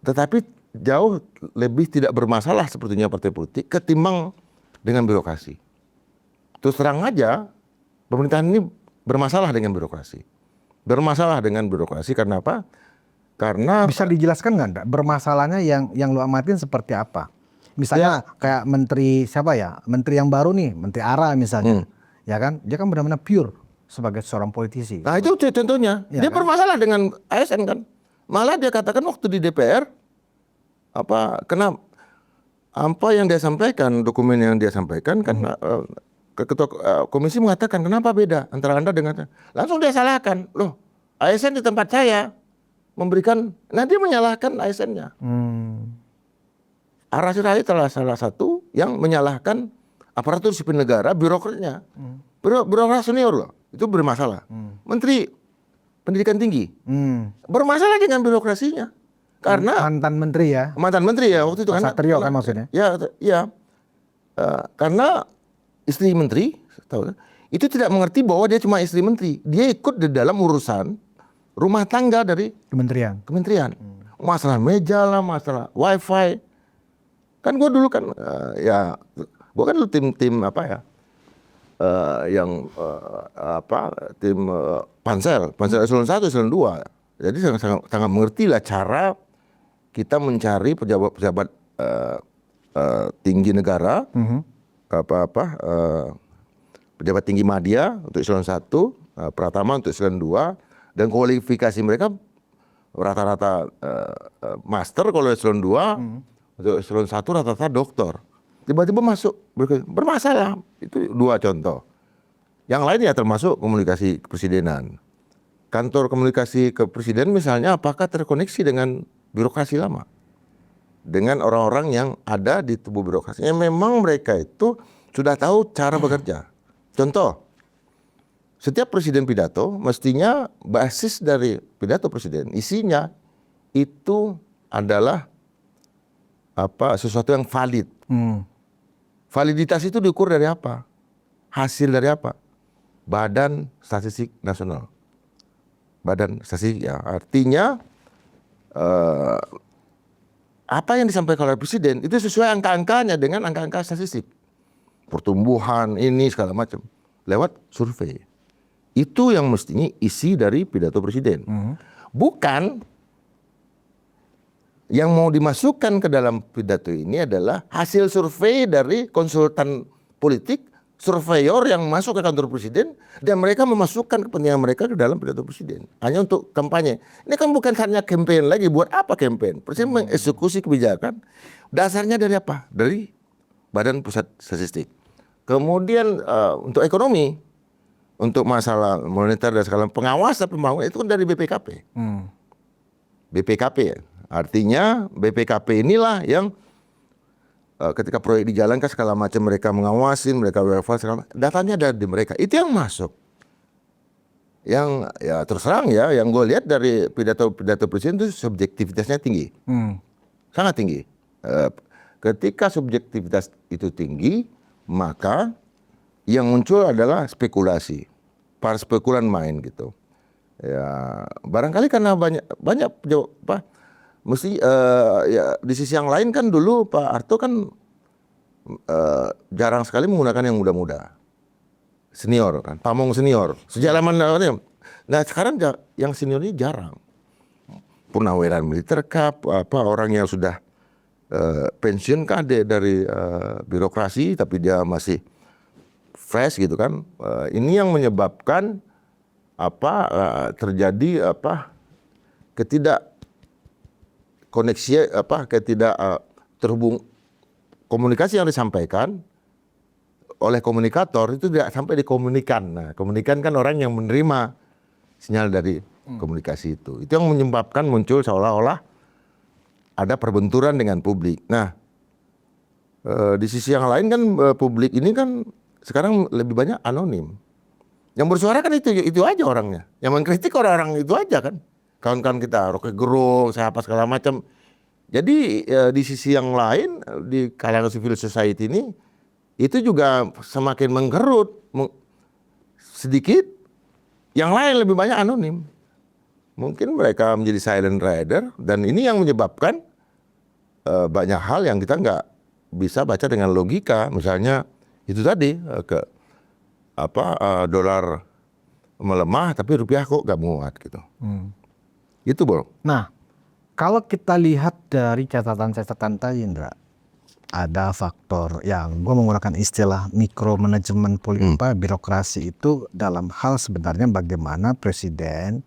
Tetapi jauh lebih tidak bermasalah sepertinya partai politik ketimbang dengan birokrasi. Terus terang aja pemerintahan ini bermasalah dengan birokrasi. Bermasalah dengan birokrasi karena apa? Karena bisa dijelaskan nggak bermasalahnya yang lu amatin seperti apa? Misalnya kayak menteri siapa ya? Menteri yang baru nih, Menteri ARA misalnya. Ya kan? Dia kan benar-benar pure sebagai seorang politisi. Nah itu contohnya. Ya, dia kan? bermasalah dengan ASN kan. Malah dia katakan waktu di DPR apa yang dia sampaikan, dokumen yang dia sampaikan kan ketua komisi mengatakan kenapa beda antara Anda dengan langsung dia salahkan. Loh, ASN di tempat saya memberikan, nah dia menyalahkan ASN-nya. ARA Sirait adalah salah satu yang menyalahkan aparatur sipil negara, birokratnya. Birokrat senior loh, itu bermasalah. Menteri Pendidikan Tinggi bermasalah dengan birokrasinya karena mantan menteri ya waktu itu kan Satrio kan maksudnya karena istri menteri itu tidak mengerti bahwa dia cuma istri menteri, dia ikut di dalam urusan rumah tangga dari kementerian. Masalah meja lah, masalah wifi kan. Gue dulu kan gue kan dulu tim apa ya tim Pansel Eselon 1, Eselon 2. Jadi sangat mengerti lah cara kita mencari pejabat tinggi negara, pejabat tinggi media untuk Eselon 1, Pratama untuk Eselon 2, dan kualifikasi mereka rata-rata master kalau Eselon 2, untuk Eselon 1 rata-rata doktor. Tiba-tiba masuk bermasalah. Itu 2 contoh. Yang lain ya termasuk komunikasi kepresidenan. Kantor komunikasi kepresiden misalnya apakah terkoneksi dengan birokrasi lama? Dengan orang-orang yang ada di tubuh birokrasinya. Memang mereka itu sudah tahu cara bekerja. Contoh, setiap presiden pidato mestinya basis dari pidato presiden isinya itu adalah sesuatu yang valid. Validitas itu diukur dari apa? Hasil dari apa? Badan Statistik Nasional. Badan Statistik, ya, artinya apa yang disampaikan oleh presiden itu sesuai angka-angkanya dengan angka-angka statistik. Pertumbuhan ini segala macam lewat survei. Itu yang mestinya isi dari pidato presiden. Bukan yang mau dimasukkan ke dalam pidato ini adalah hasil survei dari konsultan politik, surveyor yang masuk ke kantor presiden, dan mereka memasukkan kepentingan mereka ke dalam pidato presiden. Hanya untuk kampanye. Ini kan bukan hanya campaign lagi. Buat apa campaign? Presiden mengeksekusi kebijakan. Dasarnya dari apa? Dari Badan Pusat Statistik. Kemudian untuk ekonomi, untuk masalah moneter dan segala pengawasan pembangunan itu kan dari BPKP. BPKP ya. Artinya BPKP inilah yang ketika proyek dijalankan segala macam mereka mengawasin, mereka verify segala macam, datanya dari mereka. Itu yang masuk. Yang ya terus terang ya, yang gue lihat dari pidato presiden itu subjektivitasnya tinggi. Sangat tinggi. Ketika subjektivitas itu tinggi, maka yang muncul adalah spekulasi. Para spekulan main gitu. Ya, barangkali karena banyak mesti ya di sisi yang lain kan dulu Pak Harto kan jarang sekali menggunakan yang muda-muda. Senior kan, pamong senior. Sejak zaman nah sekarang yang senior ini jarang. Purnaweran militer orang yang sudah pensiun kade dari birokrasi tapi dia masih fresh gitu kan. Ini yang menyebabkan terjadi koneksi terhubung komunikasi yang disampaikan oleh komunikator itu tidak sampai dikomunikan. Nah, komunikan kan orang yang menerima sinyal dari komunikasi itu. Itu yang menyebabkan muncul seolah-olah ada perbenturan dengan publik. Nah, di sisi yang lain kan publik ini kan sekarang lebih banyak anonim. Yang bersuara kan itu aja orangnya. Yang mengkritik orang-orang itu aja kan. Kawan-kawan kita, Rocky Gerung, siapa segala macam. Jadi di sisi yang lain di kalangan civil society ini itu juga semakin menggerut sedikit. Yang lain lebih banyak anonim. Mungkin mereka menjadi silent rider dan ini yang menyebabkan banyak hal yang kita nggak bisa baca dengan logika. Misalnya itu tadi dolar melemah tapi rupiah kok nggak muat gitu. Itu Bro. Nah, kalau kita lihat dari catatan-catatan tadi, Indra, ada faktor yang gue menggunakan istilah mikromanajemen birokrasi itu dalam hal sebenarnya bagaimana presiden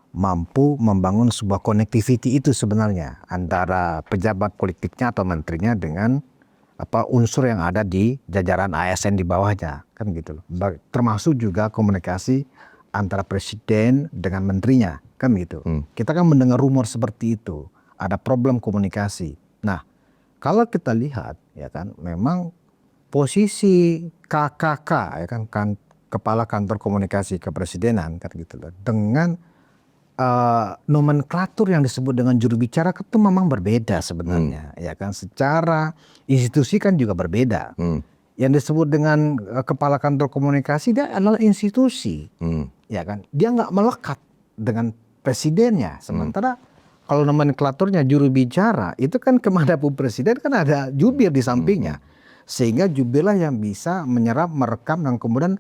mampu membangun sebuah connectivity itu sebenarnya antara pejabat politiknya atau menterinya dengan unsur yang ada di jajaran ASN di bawahnya, kan gitu loh. Termasuk juga komunikasi antara presiden dengan menterinya, kan gitu. Kita kan mendengar rumor seperti itu, ada problem komunikasi. Nah, kalau kita lihat ya kan memang posisi KKK ya kan Kepala Kantor Komunikasi Kepresidenan kan gitu loh, dengan nomenklatur yang disebut dengan juru bicara itu memang berbeda sebenarnya, ya kan. Secara institusi kan juga berbeda. Yang disebut dengan Kepala Kantor Komunikasi dia adalah institusi, ya kan. Dia nggak melekat dengan presidennya. Sementara kalau nomenklaturnya juru bicara itu kan kemanapun presiden kan ada jubir di sampingnya, sehingga jubirlah yang bisa menyerap, merekam dan kemudian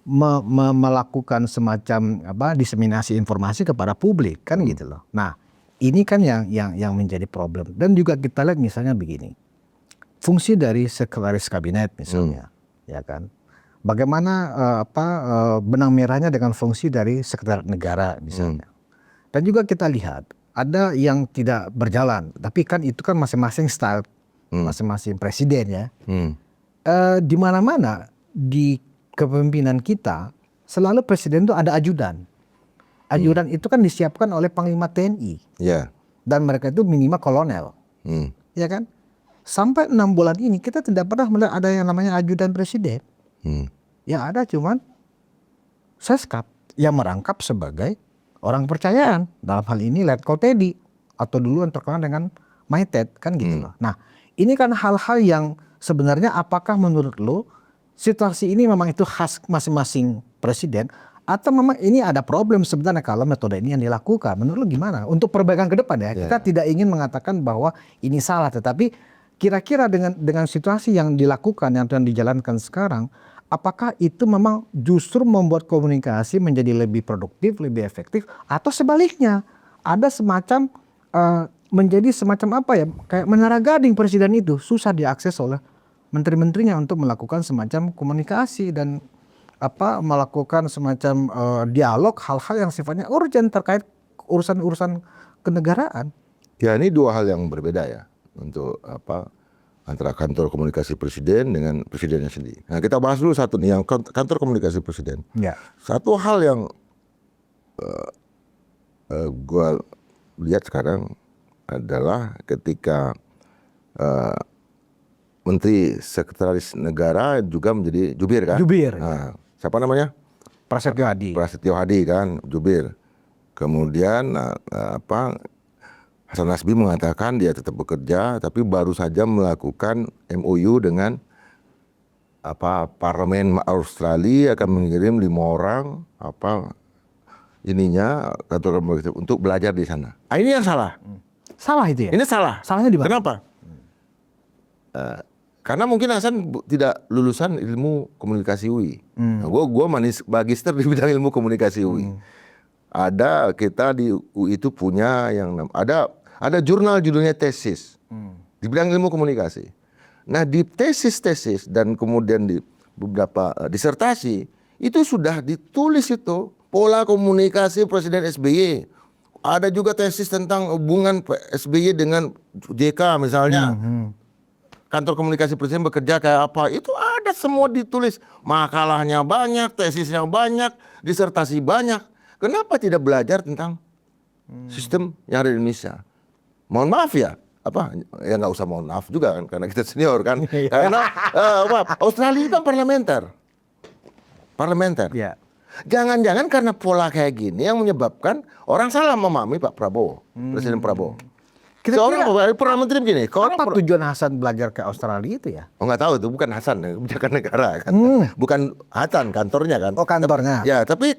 melakukan semacam diseminasi informasi kepada publik kan gitu loh. Nah, ini kan yang menjadi problem. Dan juga kita lihat misalnya begini. Fungsi dari sekretaris kabinet misalnya, ya kan. Bagaimana benang merahnya dengan fungsi dari sekretariat negara misalnya. Dan juga kita lihat ada yang tidak berjalan, tapi kan itu kan masing-masing style masing-masing presiden ya. Di mana-mana di kepemimpinan kita selalu presiden itu ada ajudan. Ajudan itu kan disiapkan oleh Panglima TNI. Dan mereka itu minimal kolonel. Ya kan? Sampai 6 bulan ini kita tidak pernah melihat ada yang namanya ajudan presiden. Yang ada cuman Seskap yang merangkap sebagai orang kepercayaan. Dalam hal ini Letkol Teddy atau dulu yang terkenal dengan Maitet kan gitu loh. Nah ini kan hal-hal yang sebenarnya apakah menurut lo situasi ini memang itu khas masing-masing presiden atau memang ini ada problem sebenarnya kalau metode ini yang dilakukan? Menurut lo gimana? Untuk perbaikan ke depan ya, kita tidak ingin mengatakan bahwa ini salah, tetapi kira-kira dengan situasi yang dilakukan yang dijalankan sekarang, apakah itu memang justru membuat komunikasi menjadi lebih produktif, lebih efektif, atau sebaliknya ada semacam menjadi semacam apa ya, kayak menara gading presiden itu susah diakses oleh menteri-menterinya untuk melakukan semacam komunikasi dan melakukan semacam dialog hal-hal yang sifatnya urgent terkait urusan-urusan kenegaraan. Ya ini dua hal yang berbeda ya untuk antara kantor komunikasi presiden dengan presidennya sendiri. Nah kita bahas dulu satu nih yang kantor komunikasi presiden. Ya. Satu hal yang gue lihat sekarang adalah ketika Menteri Sekretaris Negara juga menjadi jubir kan? Jubir. Nah, siapa namanya? Prasetyo Hadi. Prasetyo Hadi kan, jubir. Kemudian Hasan Nasbi mengatakan dia tetap bekerja, tapi baru saja melakukan MOU dengan Parlemen Australia akan mengirim 5 orang kantor untuk belajar di sana. Ini yang salah. Salah itu ya? Ini salah. Salahnya di mana? Kenapa? Karena mungkin Hasan tidak lulusan ilmu komunikasi UI. Nah, gue magister di bidang ilmu komunikasi UI. Ada kita di UI itu punya ada jurnal judulnya tesis di bidang ilmu komunikasi. Nah di tesis dan kemudian di beberapa disertasi itu sudah ditulis itu pola komunikasi Presiden SBY. Ada juga tesis tentang hubungan SBY dengan JK misalnya. Kantor komunikasi presiden bekerja kayak apa, itu ada semua ditulis. Makalahnya banyak, tesisnya banyak, disertasi banyak. Kenapa tidak belajar tentang sistem yang ada di Indonesia? Mohon maaf ya, ya nggak usah mohon maaf juga kan, karena kita senior kan. Karena Australia itu kan parlementer. Ya. Jangan-jangan karena pola kayak gini yang menyebabkan orang salah memahami Pak Prabowo, Presiden Prabowo. Kira-kira Seorang perdana menteri begini. apa tujuan Hasan belajar ke Australia itu ya? Oh nggak tahu itu bukan Hasan, kebijakan negara kan. Bukan Hasan kantornya kan. Oh kantornya. Ya tapi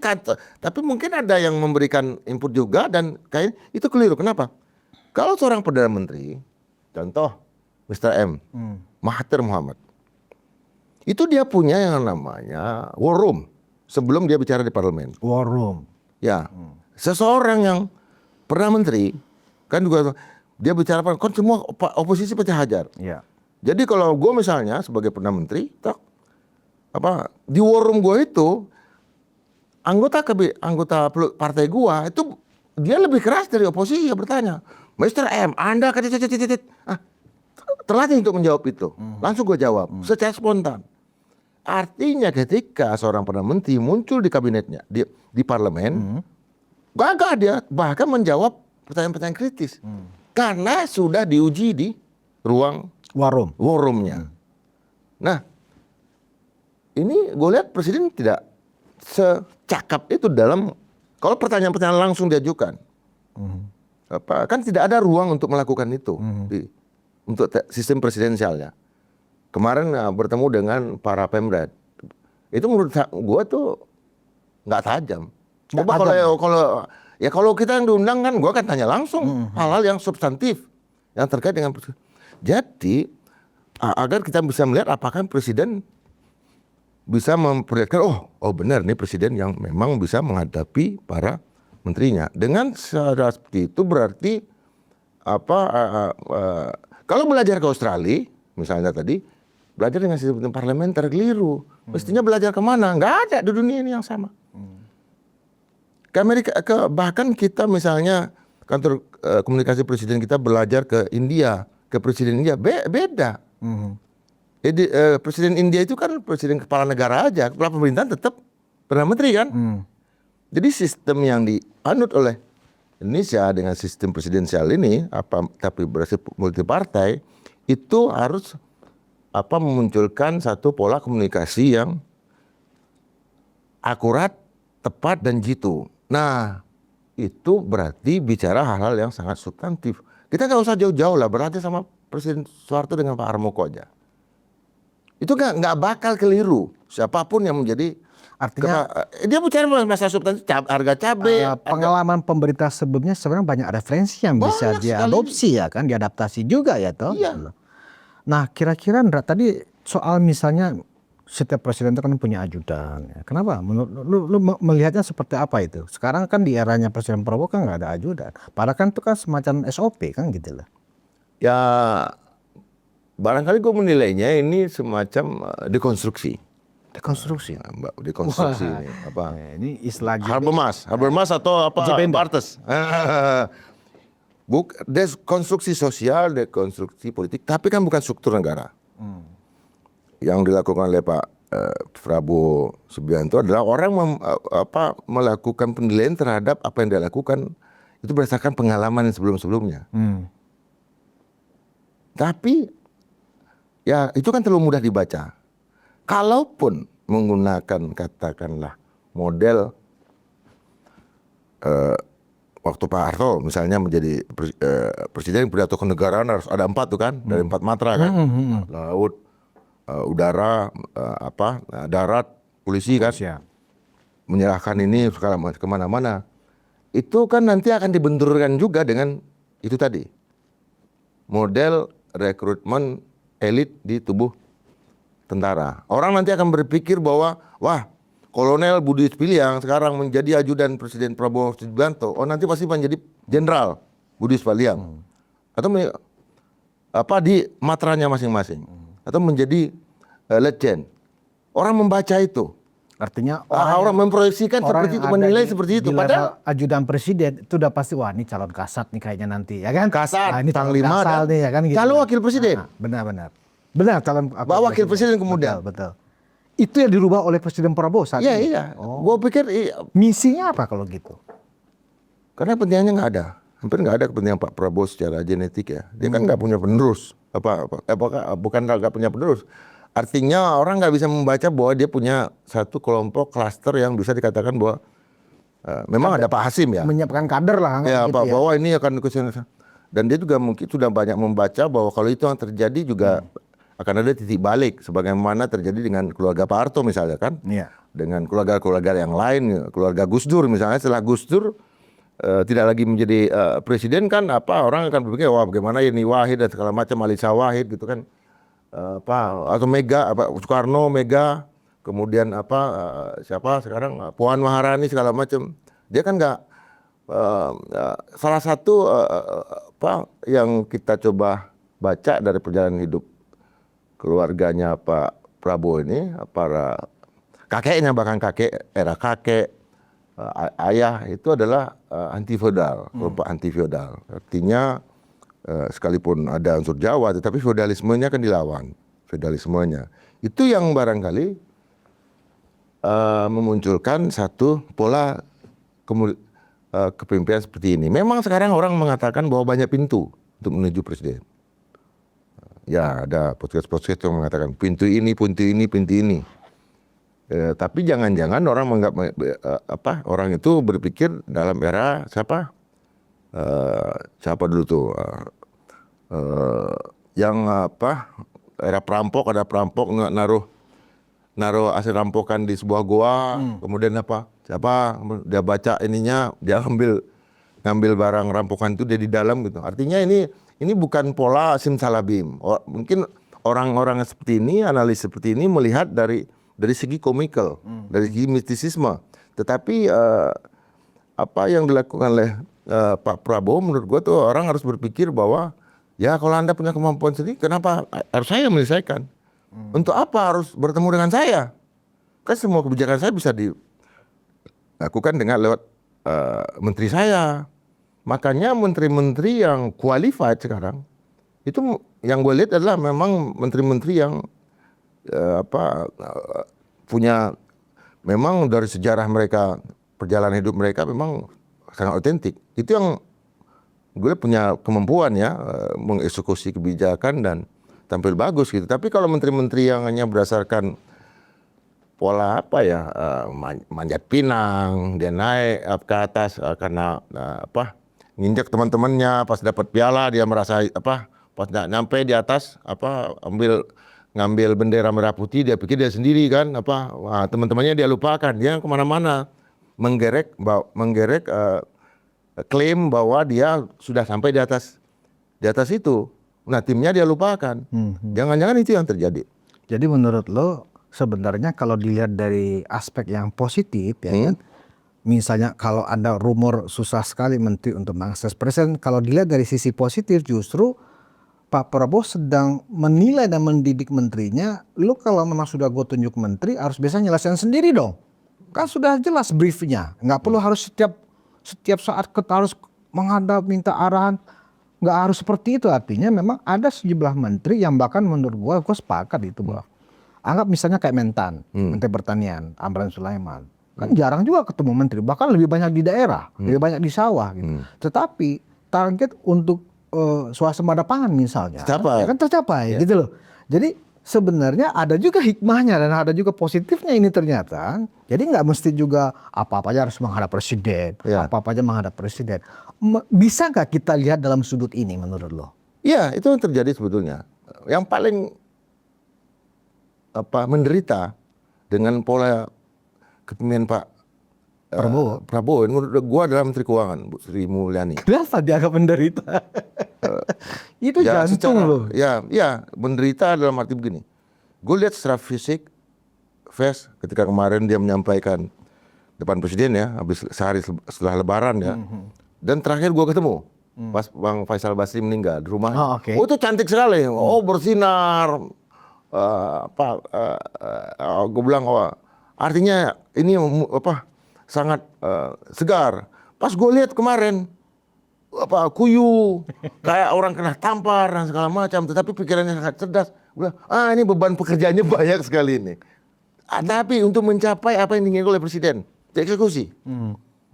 mungkin ada yang memberikan input juga dan kayak itu keliru. Kenapa? Kalau seorang perdana menteri, contoh Mr. M, Mahathir Muhammad, itu dia punya yang namanya war room sebelum dia bicara di parlemen. War room. Ya, seseorang yang perdana menteri kan juga dia bicara kan semua oposisi pasti hajar. Ya. Jadi kalau gue misalnya sebagai perdana menteri, di war room gue itu anggota partai gue itu dia lebih keras dari oposisi ya bertanya, Mr. M, Anda terlatih untuk menjawab itu. Langsung gue jawab secara spontan. Artinya ketika seorang perdana menteri muncul di kabinetnya di parlemen, gagah dia bahkan menjawab pertanyaan-pertanyaan kritis. Karena sudah diuji di ruang War room-nya. Nah, ini gue lihat presiden tidak secakap itu dalam kalau pertanyaan-pertanyaan langsung diajukan. Kan tidak ada ruang untuk melakukan itu untuk sistem presidensialnya. Kemarin bertemu dengan para pemret, itu menurut gue tuh nggak tajam. Coba kalau kita yang diundang kan, gue akan tanya langsung hal-hal yang substantif yang terkait dengan jadi agar kita bisa melihat apakah presiden bisa memperlihatkan oh benar nih presiden yang memang bisa menghadapi para menterinya. Dengan cara seperti itu berarti kalau belajar ke Australia misalnya tadi belajar dengan sistem parlementer keliru. Mestinya belajar kemana? Nggak ada di dunia ini yang sama. Ke Amerika, bahkan kita misalnya kantor komunikasi presiden kita belajar ke India, ke presiden India beda. Jadi presiden India itu kan presiden kepala negara aja, kepala pemerintahan tetap perdana menteri kan. Jadi sistem yang dianut oleh Indonesia dengan sistem presidensial ini, tapi berhasil multi partai, itu harus memunculkan satu pola komunikasi yang akurat tepat dan jitu. Nah, itu berarti bicara hal-hal yang sangat substantif. Kita nggak usah jauh-jauh lah, berarti sama Presiden Soeharto dengan Pak Harmoko aja. Itu nggak bakal keliru siapapun yang menjadi. Artinya Dia bicara masalah substansi, harga cabai. pengalaman pemerintah sebelumnya sebenarnya banyak referensi yang bisa Banyak diadopsi ya kan, diadaptasi juga ya toh. Iya. Nah kira-kira Ndra, tadi soal misalnya setiap presiden itu kan punya ajudan. Ya. Kenapa? Lu melihatnya seperti apa itu? Sekarang kan di eranya Presiden Prabowo kan nggak ada ajudan. Padahal kan itu kan semacam SOP kan gitu loh. Ya, barangkali gue menilainya ini semacam dekonstruksi. Dekonstruksi. Mbak, dekonstruksi Wah. ini apa? Ini istilah Habermas atau apa? Bartes. Dekonstruksi sosial, dekonstruksi politik, tapi kan bukan struktur negara. Yang dilakukan oleh Pak Prabowo Subianto adalah orang melakukan penilaian terhadap apa yang dia lakukan itu berdasarkan pengalaman yang sebelum-sebelumnya. Tapi ya itu kan terlalu mudah dibaca. Kalaupun menggunakan katakanlah model waktu Pak Harto misalnya menjadi presiden pidato kenegaraan harus ada 4 tuh kan, dari 4 matra kan, laut, udara, darat, polisi kan, menyerahkan ini segala kemana-mana. Itu kan nanti akan dibenturkan juga dengan itu tadi, model rekrutmen elit di tubuh tentara. Orang nanti akan berpikir bahwa wah, Kolonel Budi Spiliang sekarang menjadi ajudan Presiden Prabowo Subianto, nanti pasti menjadi Jenderal Budi Spiliang. Atau di matranya masing-masing. Atau menjadi letjen. Orang membaca itu. Artinya orang memproyeksikan seperti itu, menilai seperti itu. Padahal ajudan presiden itu udah pasti wah ini calon kasat nih kayaknya nanti ya kan. Kasat, ini calon panglima, kasal nih ya kan gitu. Calon wakil presiden. Benar calon wakil presiden kemudian. Betul. Itu yang dirubah oleh Presiden Prabowo saat ini. Iya. Gue pikir misinya apa kalau gitu? Karena kepentingannya nggak ada. Hampir nggak ada kepentingan Pak Prabowo secara genetik ya. Dia kan nggak punya penerus. Bukan nggak punya penerus. Artinya orang nggak bisa membaca bahwa dia punya satu kelompok klaster yang bisa dikatakan bahwa memang ada Pak Hasim ya. Menyiapkan kader lah. Ya, gitu bahwa ini akan kesana. Dan dia juga mungkin sudah banyak membaca bahwa kalau itu yang terjadi juga akan ada titik balik. Sebagaimana terjadi dengan keluarga Pak Harto misalnya kan. Iya. Dengan keluarga-keluarga yang lain, keluarga Gus Dur misalnya, setelah Gus Dur tidak lagi menjadi presiden kan, orang akan berpikir wah bagaimana Yeni Wahid dan segala macam, Alisa Wahid gitu kan, atau Mega, Soekarno, Mega, kemudian siapa sekarang Puan Maharani segala macam. Dia kan nggak salah satu yang kita coba baca dari perjalanan hidup keluarganya Pak Prabowo ini, para kakeknya, bahkan era kakek, ayah itu adalah anti feodal, kelompok anti feodal. Artinya sekalipun ada unsur Jawa, tetapi feodalismenya kan dilawan, feodalismenya. Itu yang barangkali memunculkan satu pola kepemimpinan seperti ini. Memang sekarang orang mengatakan bahwa banyak pintu untuk menuju presiden. Ya, ada podcast-podcast yang mengatakan pintu ini. Tapi jangan-jangan orang menganggap orang itu berpikir dalam era siapa dulu tuh era perampok, ada perampok naruh hasil rampokan di sebuah goa, kemudian dia baca ininya, dia ngambil barang rampokan itu, dia di dalam gitu. Artinya ini bukan pola simsalabim. Mungkin orang-orang seperti ini, analis seperti ini melihat dari segi komikal, dari segi mistisisme. Tetapi apa yang dilakukan oleh Pak Prabowo, menurut gue tuh orang harus berpikir bahwa ya kalau Anda punya kemampuan sendiri, kenapa harus saya menyelesaikan? Untuk apa harus bertemu dengan saya? Kan semua kebijakan saya bisa dilakukan dengan lewat menteri saya. Makanya menteri-menteri yang qualified sekarang itu yang gue lihat adalah memang menteri-menteri yang punya, memang dari sejarah mereka, perjalanan hidup mereka memang sangat otentik. Itu yang gue punya kemampuan ya mengeksekusi kebijakan dan tampil bagus gitu. Tapi kalau menteri-menteri yang hanya berdasarkan pola apa ya, manjat pinang, dia naik ke atas karena nginjek teman-temannya, pas dapat piala dia merasa pas nyampe di atas ngambil bendera merah putih, dia pikir dia sendiri kan, wah, teman-temannya dia lupakan, dia kemana-mana menggerek klaim bahwa dia sudah sampai di atas itu. Nah, timnya dia lupakan. Jangan-jangan itu yang terjadi. Jadi menurut lo sebenarnya kalau dilihat dari aspek yang positif ya kan, misalnya kalau ada rumor susah sekali menteri untuk mengakses presiden, kalau dilihat dari sisi positif justru Pak Prabowo sedang menilai dan mendidik menterinya, lo kalau memang sudah gue tunjuk menteri harus bisa nyelesain sendiri dong. Kan sudah jelas briefnya, nggak perlu harus setiap saat harus menghadap minta arahan. Nggak harus seperti itu, artinya memang ada sejumlah menteri yang bahkan menurut gue sepakat itu bahwa anggap misalnya kayak Mentan, Menteri Pertanian, Amran Sulaiman, kan jarang juga ketemu menteri, bahkan lebih banyak di daerah, lebih banyak di sawah gitu. Tetapi target untuk swasembada pangan misalnya, kan tercapai gitu loh. Jadi sebenarnya ada juga hikmahnya dan ada juga positifnya ini ternyata. Jadi nggak mesti juga apa-apa aja harus menghadap presiden, apa-apa aja menghadap presiden. Bisa nggak kita lihat dalam sudut ini menurut lo? Iya, itu yang terjadi sebetulnya. Yang paling menderita dengan pola kepemimpinan Pak Prabowo, menurut gua adalah Menteri Keuangan, Bu Sri Mulyani. Kenapa dianggap menderita? Itu jantung loh. Ya, menderita dalam arti begini. Gue lihat secara fisik, ketika kemarin dia menyampaikan depan presiden ya, habis sehari setelah Lebaran ya. Dan terakhir gue ketemu pas Bang Faisal Basri meninggal di rumahnya. Oh, itu cantik sekali. Oh, bersinar. Gue bilang, artinya ini sangat segar. Pas gue lihat kemarin kuyu, kayak orang kena tampar dan segala macam, tetapi pikirannya sangat cerdas. Gue bilang, ini beban pekerjaannya banyak sekali ini. Tapi untuk mencapai apa yang diinginkan oleh presiden, dieksekusi.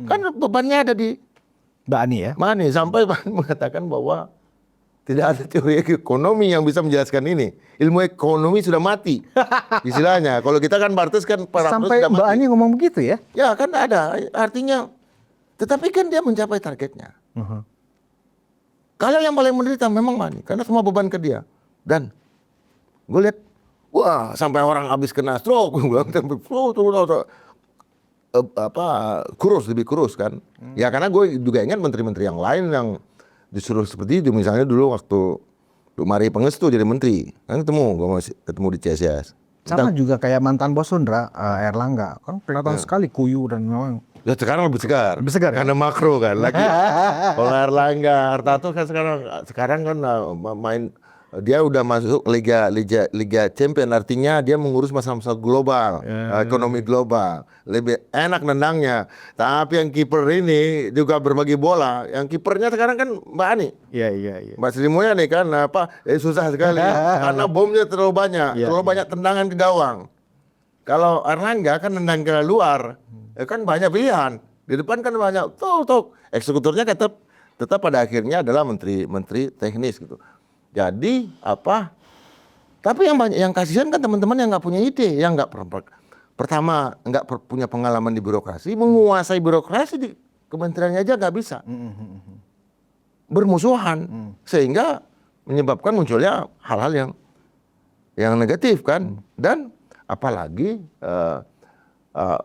Kan bebannya ada di Mbak Ani ya? Mbak Ani, sampai Mbak Ani mengatakan bahwa tidak ada teori ekonomi yang bisa menjelaskan ini. Ilmu ekonomi sudah mati, istilahnya. Kalau kita kan Bartes kan sampai sudah Mbak mati. Ani ngomong begitu ya? Ya kan ada, artinya. Tetapi kan dia mencapai targetnya. Kalau yang paling menderita memang Mbak Ani, karena semua beban ke dia. Dan gue lihat, wah, sampai orang habis kena stroke, gue bilang, lebih kurus kan. Ya karena gue juga ingat menteri-menteri yang lain yang disuruh seperti itu. Misalnya dulu waktu Mari Pangestu jadi menteri, kan ketemu di CSIS. Sama juga kayak mantan bos Sundra, Erlangga, kan kelihatan sekali kuyu dan memang. Ya sekarang lebih segar. Karena ya? makro kan lagi. Kalau Erlangga Hartarto kan sekarang kan main, dia udah masuk Liga Champion, artinya dia mengurus masalah-masalah global, ekonomi global. Lebih enak nendangnya. Tapi yang kiper ini juga berbagi bola. Yang kipernya sekarang kan Mbak Ani. Iya. Mbak Sri Mulyani kan susah sekali karena bomnya terlalu banyak, banyak tendangan ke gawang. Kalau Erlangga kan nendang ke luar, kan banyak pilihan. Di depan kan banyak eksekutornya tetap pada akhirnya adalah menteri teknis gitu. Jadi tapi yang kasihan kan teman-teman yang nggak punya ide, yang nggak punya pengalaman di birokrasi, menguasai birokrasi di kementeriannya aja nggak bisa, bermusuhan, sehingga menyebabkan munculnya hal-hal yang negatif kan. Dan apalagi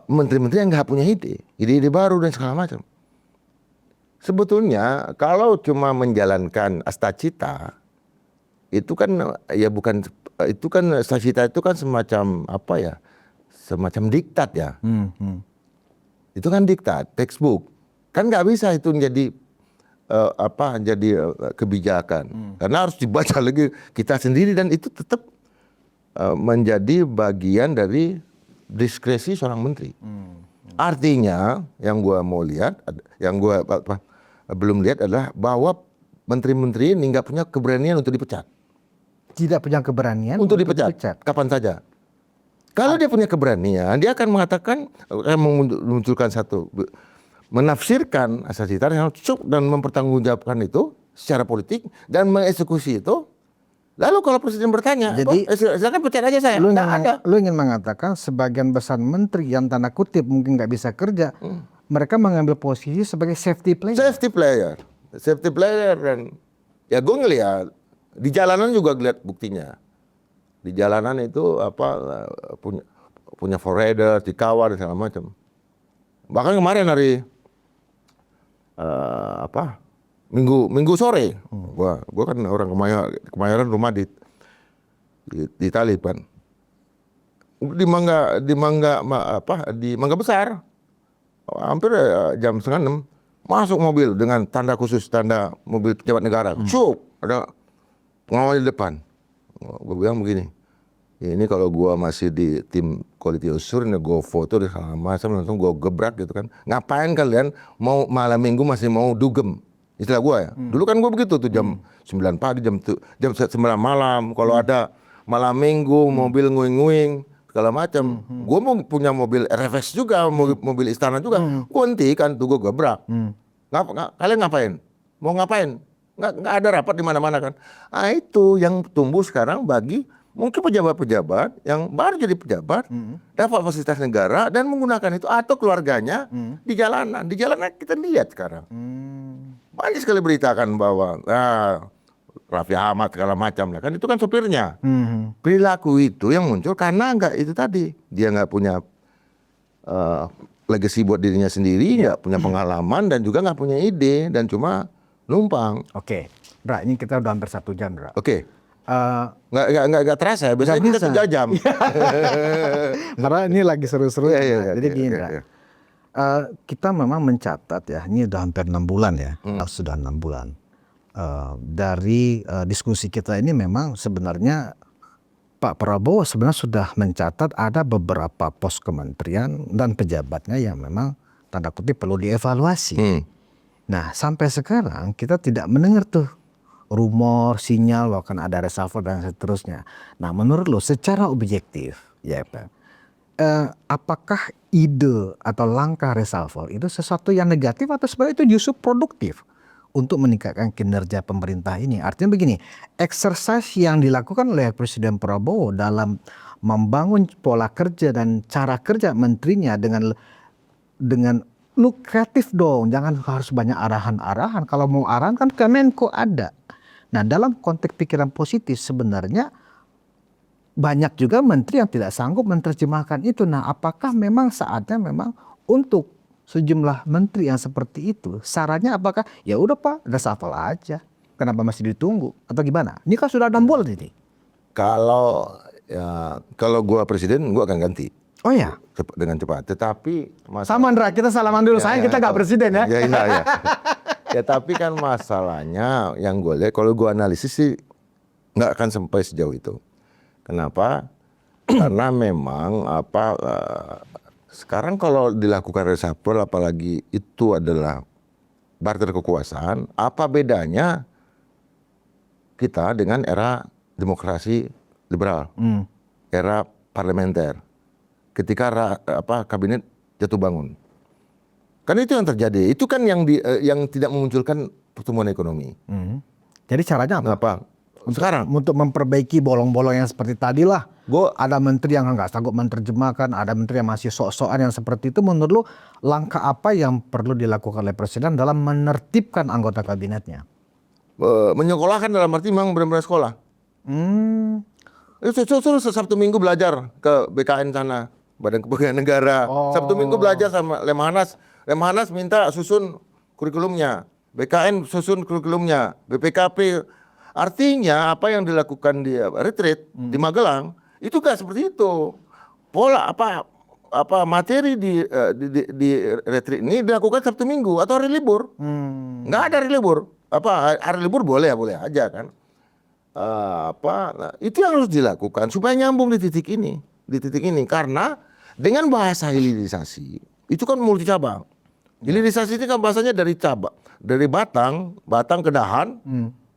menteri-menteri yang nggak punya ide baru dan segala macam. Sebetulnya kalau cuma menjalankan astacita, itu kan ya bukan, itu kan astacita itu kan semacam semacam diktat ya. Itu kan diktat, textbook. Kan nggak bisa itu jadi jadi kebijakan. Karena harus dibaca lagi kita sendiri, dan itu tetap menjadi bagian dari diskresi seorang menteri. Artinya yang gua mau lihat, yang gua belum lihat adalah bahwa menteri-menteri ini nggak punya keberanian untuk dipecat. Tidak punya keberanian untuk dipecat kapan saja. Kalau dia punya keberanian, dia akan mengatakan, memunculkan menafsirkan asasita yang cukup dan mempertanggungjawabkan itu secara politik dan mengeksekusi itu Lalu kalau presiden bertanya, Jadi, silakan pecat aja saya. Nggak ada. Lu ingin mengatakan sebagian besar menteri yang tanda kutip mungkin nggak bisa kerja, mereka mengambil posisi sebagai safety player. Safety player dan ya gue ngelihat di jalanan juga ngeliat buktinya. Di jalanan itu punya forerunner, dikawal dan segala macam. Bahkan kemarin hari Minggu sore, gua kan orang Kemayoran, rumah di Taliban. Di Mangga Besar, hampir jam 5:30 masuk mobil dengan tanda khusus, tanda mobil pejabat negara. Ada pengawal di depan. Gue bilang begini, ini kalau gue masih di tim quality assurance, gue foto di segala macam, langsung gue gebrak gitu kan. Ngapain kalian mau malam minggu masih mau dugem? Istilah gue ya. Dulu kan gue begitu tuh jam 9 pagi, jam 9 malam. Kalau ada malam minggu, mobil nguing-nguing, segala macam. Gue mau punya mobil RFX juga, mobil istana juga. Gue hentikan tuh, gue gebrak. Kalian ngapain? Mau ngapain? Nggak ada rapat di mana-mana kan. Nah itu yang tumbuh sekarang bagi mungkin pejabat-pejabat yang baru jadi pejabat, dapat fasilitas negara dan menggunakan itu atau keluarganya di jalanan. Di jalanan kita lihat sekarang. Banyak sekali beritakan bahwa Raffi Ahmad segala macam lah kan, itu kan sopirnya. Perilaku itu yang muncul karena itu tadi, dia nggak punya legacy buat dirinya sendiri, nggak punya pengalaman dan juga nggak punya ide dan cuma numpang. Oke, Dra, ini kita udah hampir 1 jam, Dra. Oke. Nggak terasa, biasanya kita 3 jam. Karena ini lagi seru-seru. Jadi gini, Dra. Iya. Kita memang mencatat ya, ini udah hampir 6 bulan ya, sudah 6 bulan. Dari diskusi kita ini memang sebenarnya Pak Prabowo sebenarnya sudah mencatat ada beberapa pos kementerian dan pejabatnya yang memang tanda kutip perlu dievaluasi. Nah sampai sekarang kita tidak mendengar tuh rumor, sinyal bahwa akan ada reshuffle dan seterusnya. Nah menurut lo secara objektif ya Pak, apakah ide atau langkah reshuffle itu sesuatu yang negatif atau sebenarnya itu justru produktif untuk meningkatkan kinerja pemerintah ini? Artinya begini, exercise yang dilakukan oleh Presiden Prabowo dalam membangun pola kerja dan cara kerja menterinya dengan lu kreatif dong, jangan harus banyak arahan-arahan. Kalau mau arahan kan Kemenko ada. Nah dalam konteks pikiran positif sebenarnya banyak juga menteri yang tidak sanggup menerjemahkan itu. Nah apakah memang saatnya memang untuk sejumlah menteri yang seperti itu, sarannya apakah ya udah Pak, reshuffle aja, kenapa masih ditunggu atau gimana? Ini kan sudah 6 bulan ini. Kalau gua presiden, gua akan ganti. Oh ya, Dengan cepat. Tetapi sama Andra, kita salaman dulu. Sayang kita nggak presiden ya. Ya. Ya tapi kan masalahnya yang gue lihat, kalau gue analisis sih nggak akan sampai sejauh itu. Kenapa? Karena memang sekarang kalau dilakukan reshuffle, apalagi itu adalah barter kekuasaan, apa bedanya kita dengan era demokrasi liberal, era parlementer, ketika kabinet jatuh bangun. Kan itu yang terjadi. Itu kan yang tidak memunculkan pertumbuhan ekonomi. Jadi caranya apa? Sekarang untuk memperbaiki bolong-bolong yang seperti tadi lah. Ada menteri yang nggak sanggup menerjemahkan, ada menteri yang masih sok-sokan yang seperti itu. Menurut lu langkah apa yang perlu dilakukan oleh presiden dalam menertibkan anggota kabinetnya? Menyekolahkan dalam arti memang benar-benar sekolah. Suruh Sabtu Minggu belajar ke BKN sana, Badan Kepegawaian Negara. Sabtu Minggu belajar sama Lemhanas. Lemhanas minta susun kurikulumnya, BKN susun kurikulumnya, BPKP. Artinya apa yang dilakukan di retreat di Magelang itu gak seperti itu. Pola materi di retreat ini dilakukan Sabtu Minggu atau hari libur. Nggak ada hari libur. Hari libur boleh aja kan. Itu yang harus dilakukan supaya nyambung di titik ini karena dengan bahasa hilirisasi itu kan multi cabang. Hilirisasi itu kan bahasanya dari cabang, dari batang ke dahan,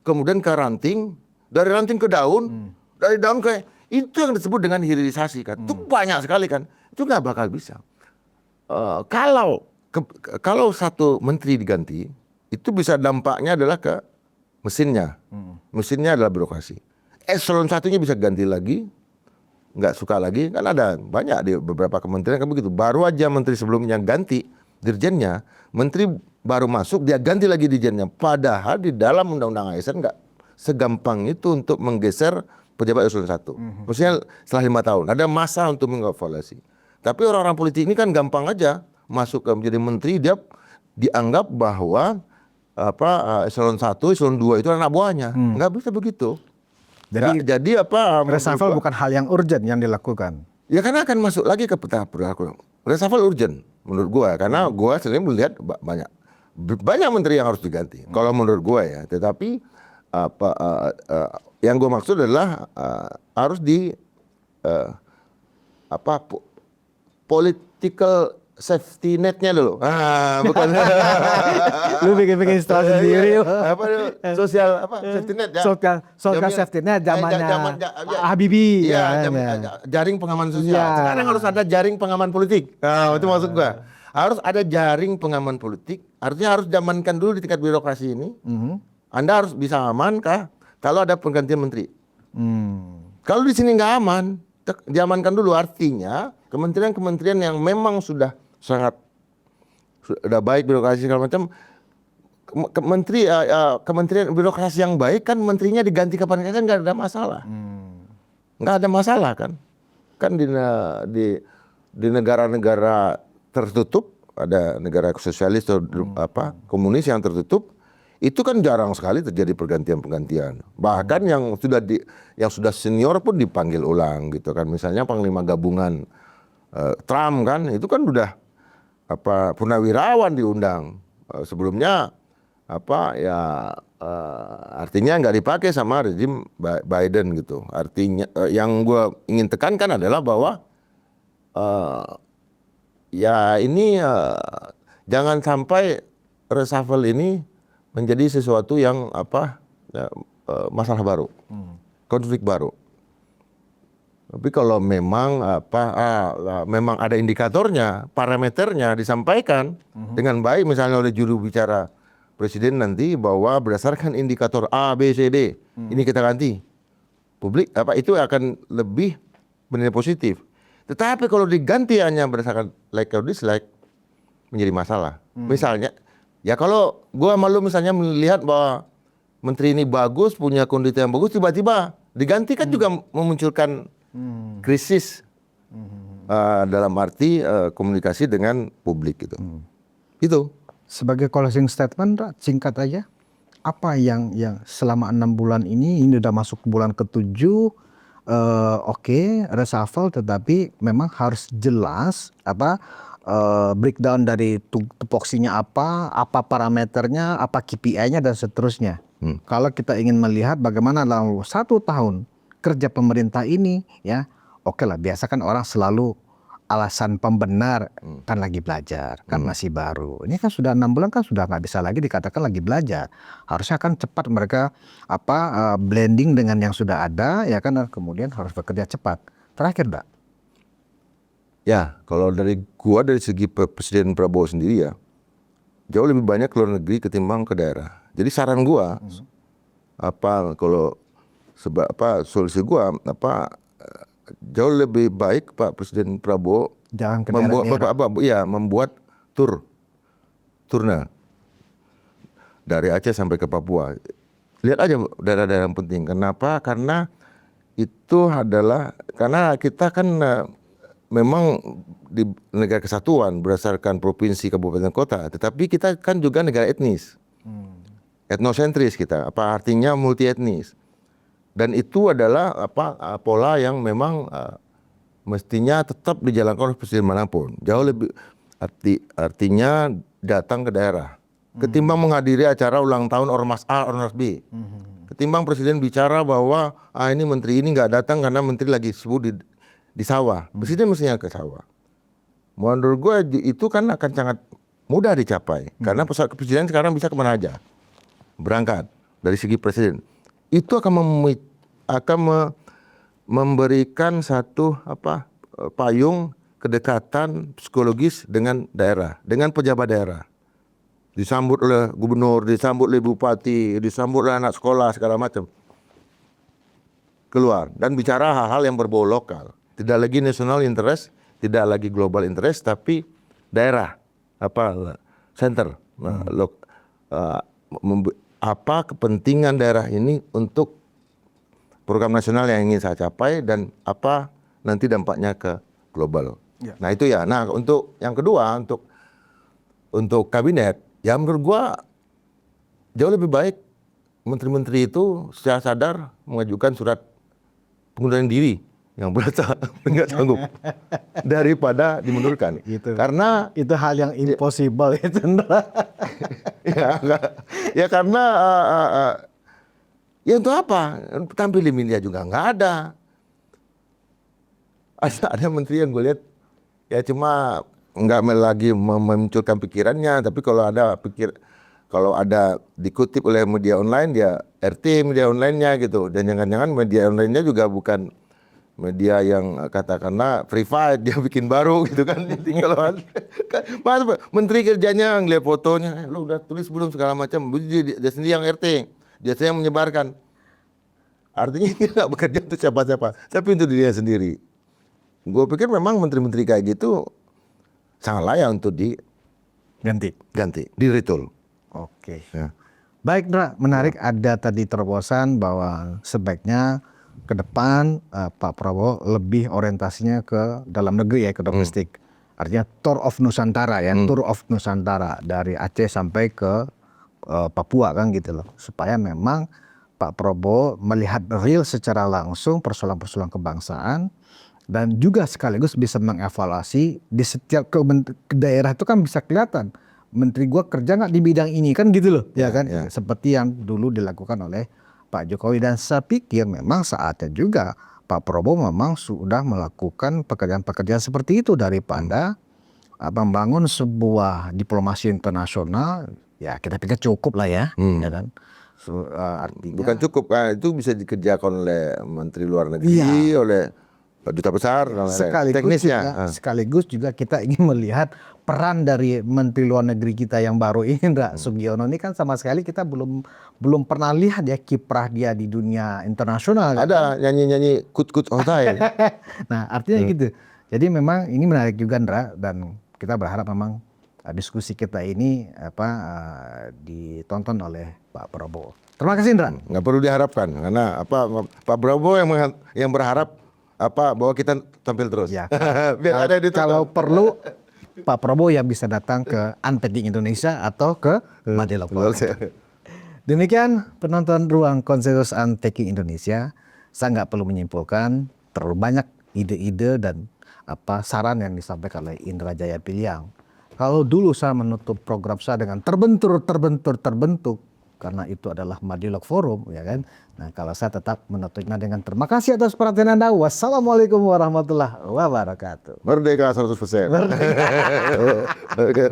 kemudian ke ranting, dari ranting ke daun, dari daun ke itu yang disebut dengan hilirisasi kan. Itu banyak sekali kan. Itu nggak bakal bisa. Kalau satu menteri diganti, itu bisa dampaknya adalah ke mesinnya. Mesinnya adalah birokrasi. eselon satunya bisa ganti lagi, nggak suka lagi, kan ada banyak di beberapa kementerian kan begitu. Baru aja menteri sebelumnya ganti dirjennya, menteri baru masuk dia ganti lagi dirjennya. Padahal di dalam undang-undang ASN nggak segampang itu untuk menggeser pejabat eselon 1. Maksudnya setelah 5 tahun ada masa untuk mengevaluasi. Tapi orang-orang politik ini kan gampang aja masuk ke menjadi menteri, dia dianggap bahwa eselon 1, eselon 2 itu anak buahnya. Nggak bisa begitu. Jadi reshuffle bukan hal yang urgent yang dilakukan. ya karena akan masuk lagi ke peta perilaku. Reshuffle urgent menurut gua, karena gua sendiri melihat banyak menteri yang harus diganti. Kalau menurut gua ya, tetapi yang gua maksud adalah harus di political safety netnya dulu. Bukan. Lu bikin istilah sendiri. Sosial safety net ya. Social safety net zamannya Habibie. Iya, jaring pengaman sosial. Sekarang harus ada jaring pengaman politik. Itu maksud gua. Harus ada jaring pengaman politik. Artinya harus diamankan dulu di tingkat birokrasi ini. Anda harus bisa aman kah kalau ada penggantian menteri. Kalau di sini nggak aman, diamankan dulu. Artinya kementerian-kementerian yang memang sudah baik birokrasi segala macam, kementerian birokrasi yang baik kan menterinya diganti kapan kan nggak ada masalah. Nggak ada masalah kan di negara-negara tertutup, ada negara sosialis atau komunis yang tertutup, itu kan jarang sekali terjadi pergantian. Bahkan yang sudah senior pun dipanggil ulang gitu kan. Misalnya Panglima Gabungan Trump kan, itu kan udah purnawirawan diundang. Sebelumnya artinya nggak dipakai sama rezim Biden gitu. Artinya yang gue ingin tekankan adalah bahwa jangan sampai reshuffle ini menjadi sesuatu yang masalah baru, konflik baru. Tapi kalau memang memang ada indikatornya, parameternya disampaikan dengan baik, misalnya oleh juru bicara presiden nanti bahwa berdasarkan indikator A, B, C, D ini kita ganti, publik itu akan lebih bernilai positif. Tetapi kalau diganti hanya berdasarkan like or dislike menjadi masalah. Misalnya, ya kalau gua malu misalnya melihat bahwa menteri ini bagus, punya kondisi yang bagus, tiba-tiba diganti kan juga memunculkan krisis dalam arti komunikasi dengan publik gitu. Itu. Sebagai closing statement, singkat aja, apa yang selama 6 bulan ini udah masuk bulan ke-7, reshuffle, tetapi memang harus jelas breakdown dari tupoksinya apa parameternya, apa KPI-nya dan seterusnya. Kalau kita ingin melihat bagaimana dalam 1 tahun kerja pemerintah ini, ya oke lah, biasa kan orang selalu alasan pembenar, kan lagi belajar, kan masih baru. Ini kan sudah 6 bulan kan sudah nggak bisa lagi dikatakan lagi belajar. Harusnya kan cepat mereka blending dengan yang sudah ada, ya kan, dan kemudian harus bekerja cepat. Terakhir, Mbak. Ya, kalau dari segi Presiden Prabowo sendiri ya, jauh lebih banyak ke luar negeri ketimbang ke daerah. Jadi saran gua, solusi gua jauh lebih baik Pak Presiden Prabowo Jangan ke membuat turna dari Aceh sampai ke Papua. Lihat aja daerah-daerah yang penting. Kenapa? Karena itu adalah karena kita kan memang di negara kesatuan berdasarkan provinsi, kabupaten, kota, tetapi kita kan juga negara etnis, etnosentris kita. Apa artinya multi etnis? Dan itu adalah pola yang memang mestinya tetap dijalankan oleh presiden manapun. Jauh lebih artinya datang ke daerah, ketimbang menghadiri acara ulang tahun ormas A, ormas B. Ketimbang presiden bicara bahwa ini menteri ini nggak datang karena menteri lagi sibuk di sawah. Presiden mestinya ke sawah. Menurut gue itu kan akan sangat mudah dicapai, karena pesawat kepresidenan sekarang bisa kemana aja berangkat. Dari segi presiden itu akan memberikan satu payung kedekatan psikologis dengan daerah, dengan pejabat daerah. Disambut oleh gubernur, disambut oleh bupati, disambut oleh anak sekolah segala macam. keluar dan bicara hal-hal yang berbau lokal. Tidak lagi national interest, tidak lagi global interest, tapi daerah, center, apa kepentingan daerah ini untuk program nasional yang ingin saya capai dan apa nanti dampaknya ke global. Ya. Nah itu ya. Nah untuk yang kedua untuk kabinet, ya menurut gua jauh lebih baik menteri-menteri itu secara sadar mengajukan surat pengunduran diri yang berasa nggak sanggup daripada dimundurkan. Gitu. Karena Itu hal yang impossible itu. ya karena ya untuk apa? Tampil di media juga nggak ada. Ada menteri yang gue lihat ya cuma nggak lagi memunculkan pikirannya, tapi kalau ada dikutip oleh media online dia RT media online-nya gitu, dan jangan-jangan media online-nya juga bukan media yang katakanlah verified, dia bikin baru gitu kan. Kalau Mas menteri kerjanya ngeliat fotonya, lo udah tulis belum segala macam, dia sendiri yang RT, dia yang menyebarkan. Artinya dia nggak bekerja untuk siapa-siapa, tapi untuk dirinya sendiri. Gue pikir memang menteri-menteri kayak gitu sangat layak untuk diganti, di-retool. Oke. Ya. Baik, Dra, menarik. Ada tadi terobosan bahwa sebaiknya ke depan Pak Prabowo lebih orientasinya ke dalam negeri ya, ke domestik. Artinya tour of Nusantara ya, tour of Nusantara dari Aceh sampai ke Papua kan gitu loh. Supaya memang Pak Prabowo melihat real secara langsung persoalan-persoalan kebangsaan dan juga sekaligus bisa mengevaluasi di setiap ke daerah itu kan bisa kelihatan menteri gua kerja nggak di bidang ini kan gitu loh, ya kan? Ya. Seperti yang dulu dilakukan oleh Pak Jokowi, dan saya pikir memang saatnya juga Pak Prabowo memang sudah melakukan pekerjaan-pekerjaan seperti itu daripada membangun sebuah diplomasi internasional. Ya kita pikir cukup lah ya, ya kan? Artinya Bukan cukup, itu bisa dikerjakan oleh menteri luar negeri, oleh duta besar, teknisnya. Sekaligus juga kita ingin melihat peran dari menteri luar negeri kita yang baru ini, Indra Sugiono ini kan sama sekali kita belum pernah lihat ya kiprah dia di dunia internasional. Ada nyanyi-nyanyi kut-kut otai. Nah artinya gitu. Jadi memang ini menarik juga, Indra, dan kita berharap memang diskusi kita ini ditonton oleh Pak Prabowo. Terima kasih, Indra. Nggak perlu diharapkan karena Pak Prabowo yang berharap bahwa kita tampil terus. Ya, Biar ada di kalau perlu Pak Prabowo yang bisa datang ke Unpacking Indonesia atau ke Madeira. Demikian penonton Ruang Konsensus Unpacking Indonesia. Saya nggak perlu menyimpulkan terlalu banyak ide-ide dan saran yang disampaikan oleh Indra Jaya Piliang. Kalau dulu saya menutup program saya dengan terbentur karena itu adalah Madialog Forum, ya kan. Nah, kalau saya tetap menutupnya dengan terima kasih atas perhatian Anda. Wassalamualaikum warahmatullahi wabarakatuh. Merdeka 100%. Merdeka.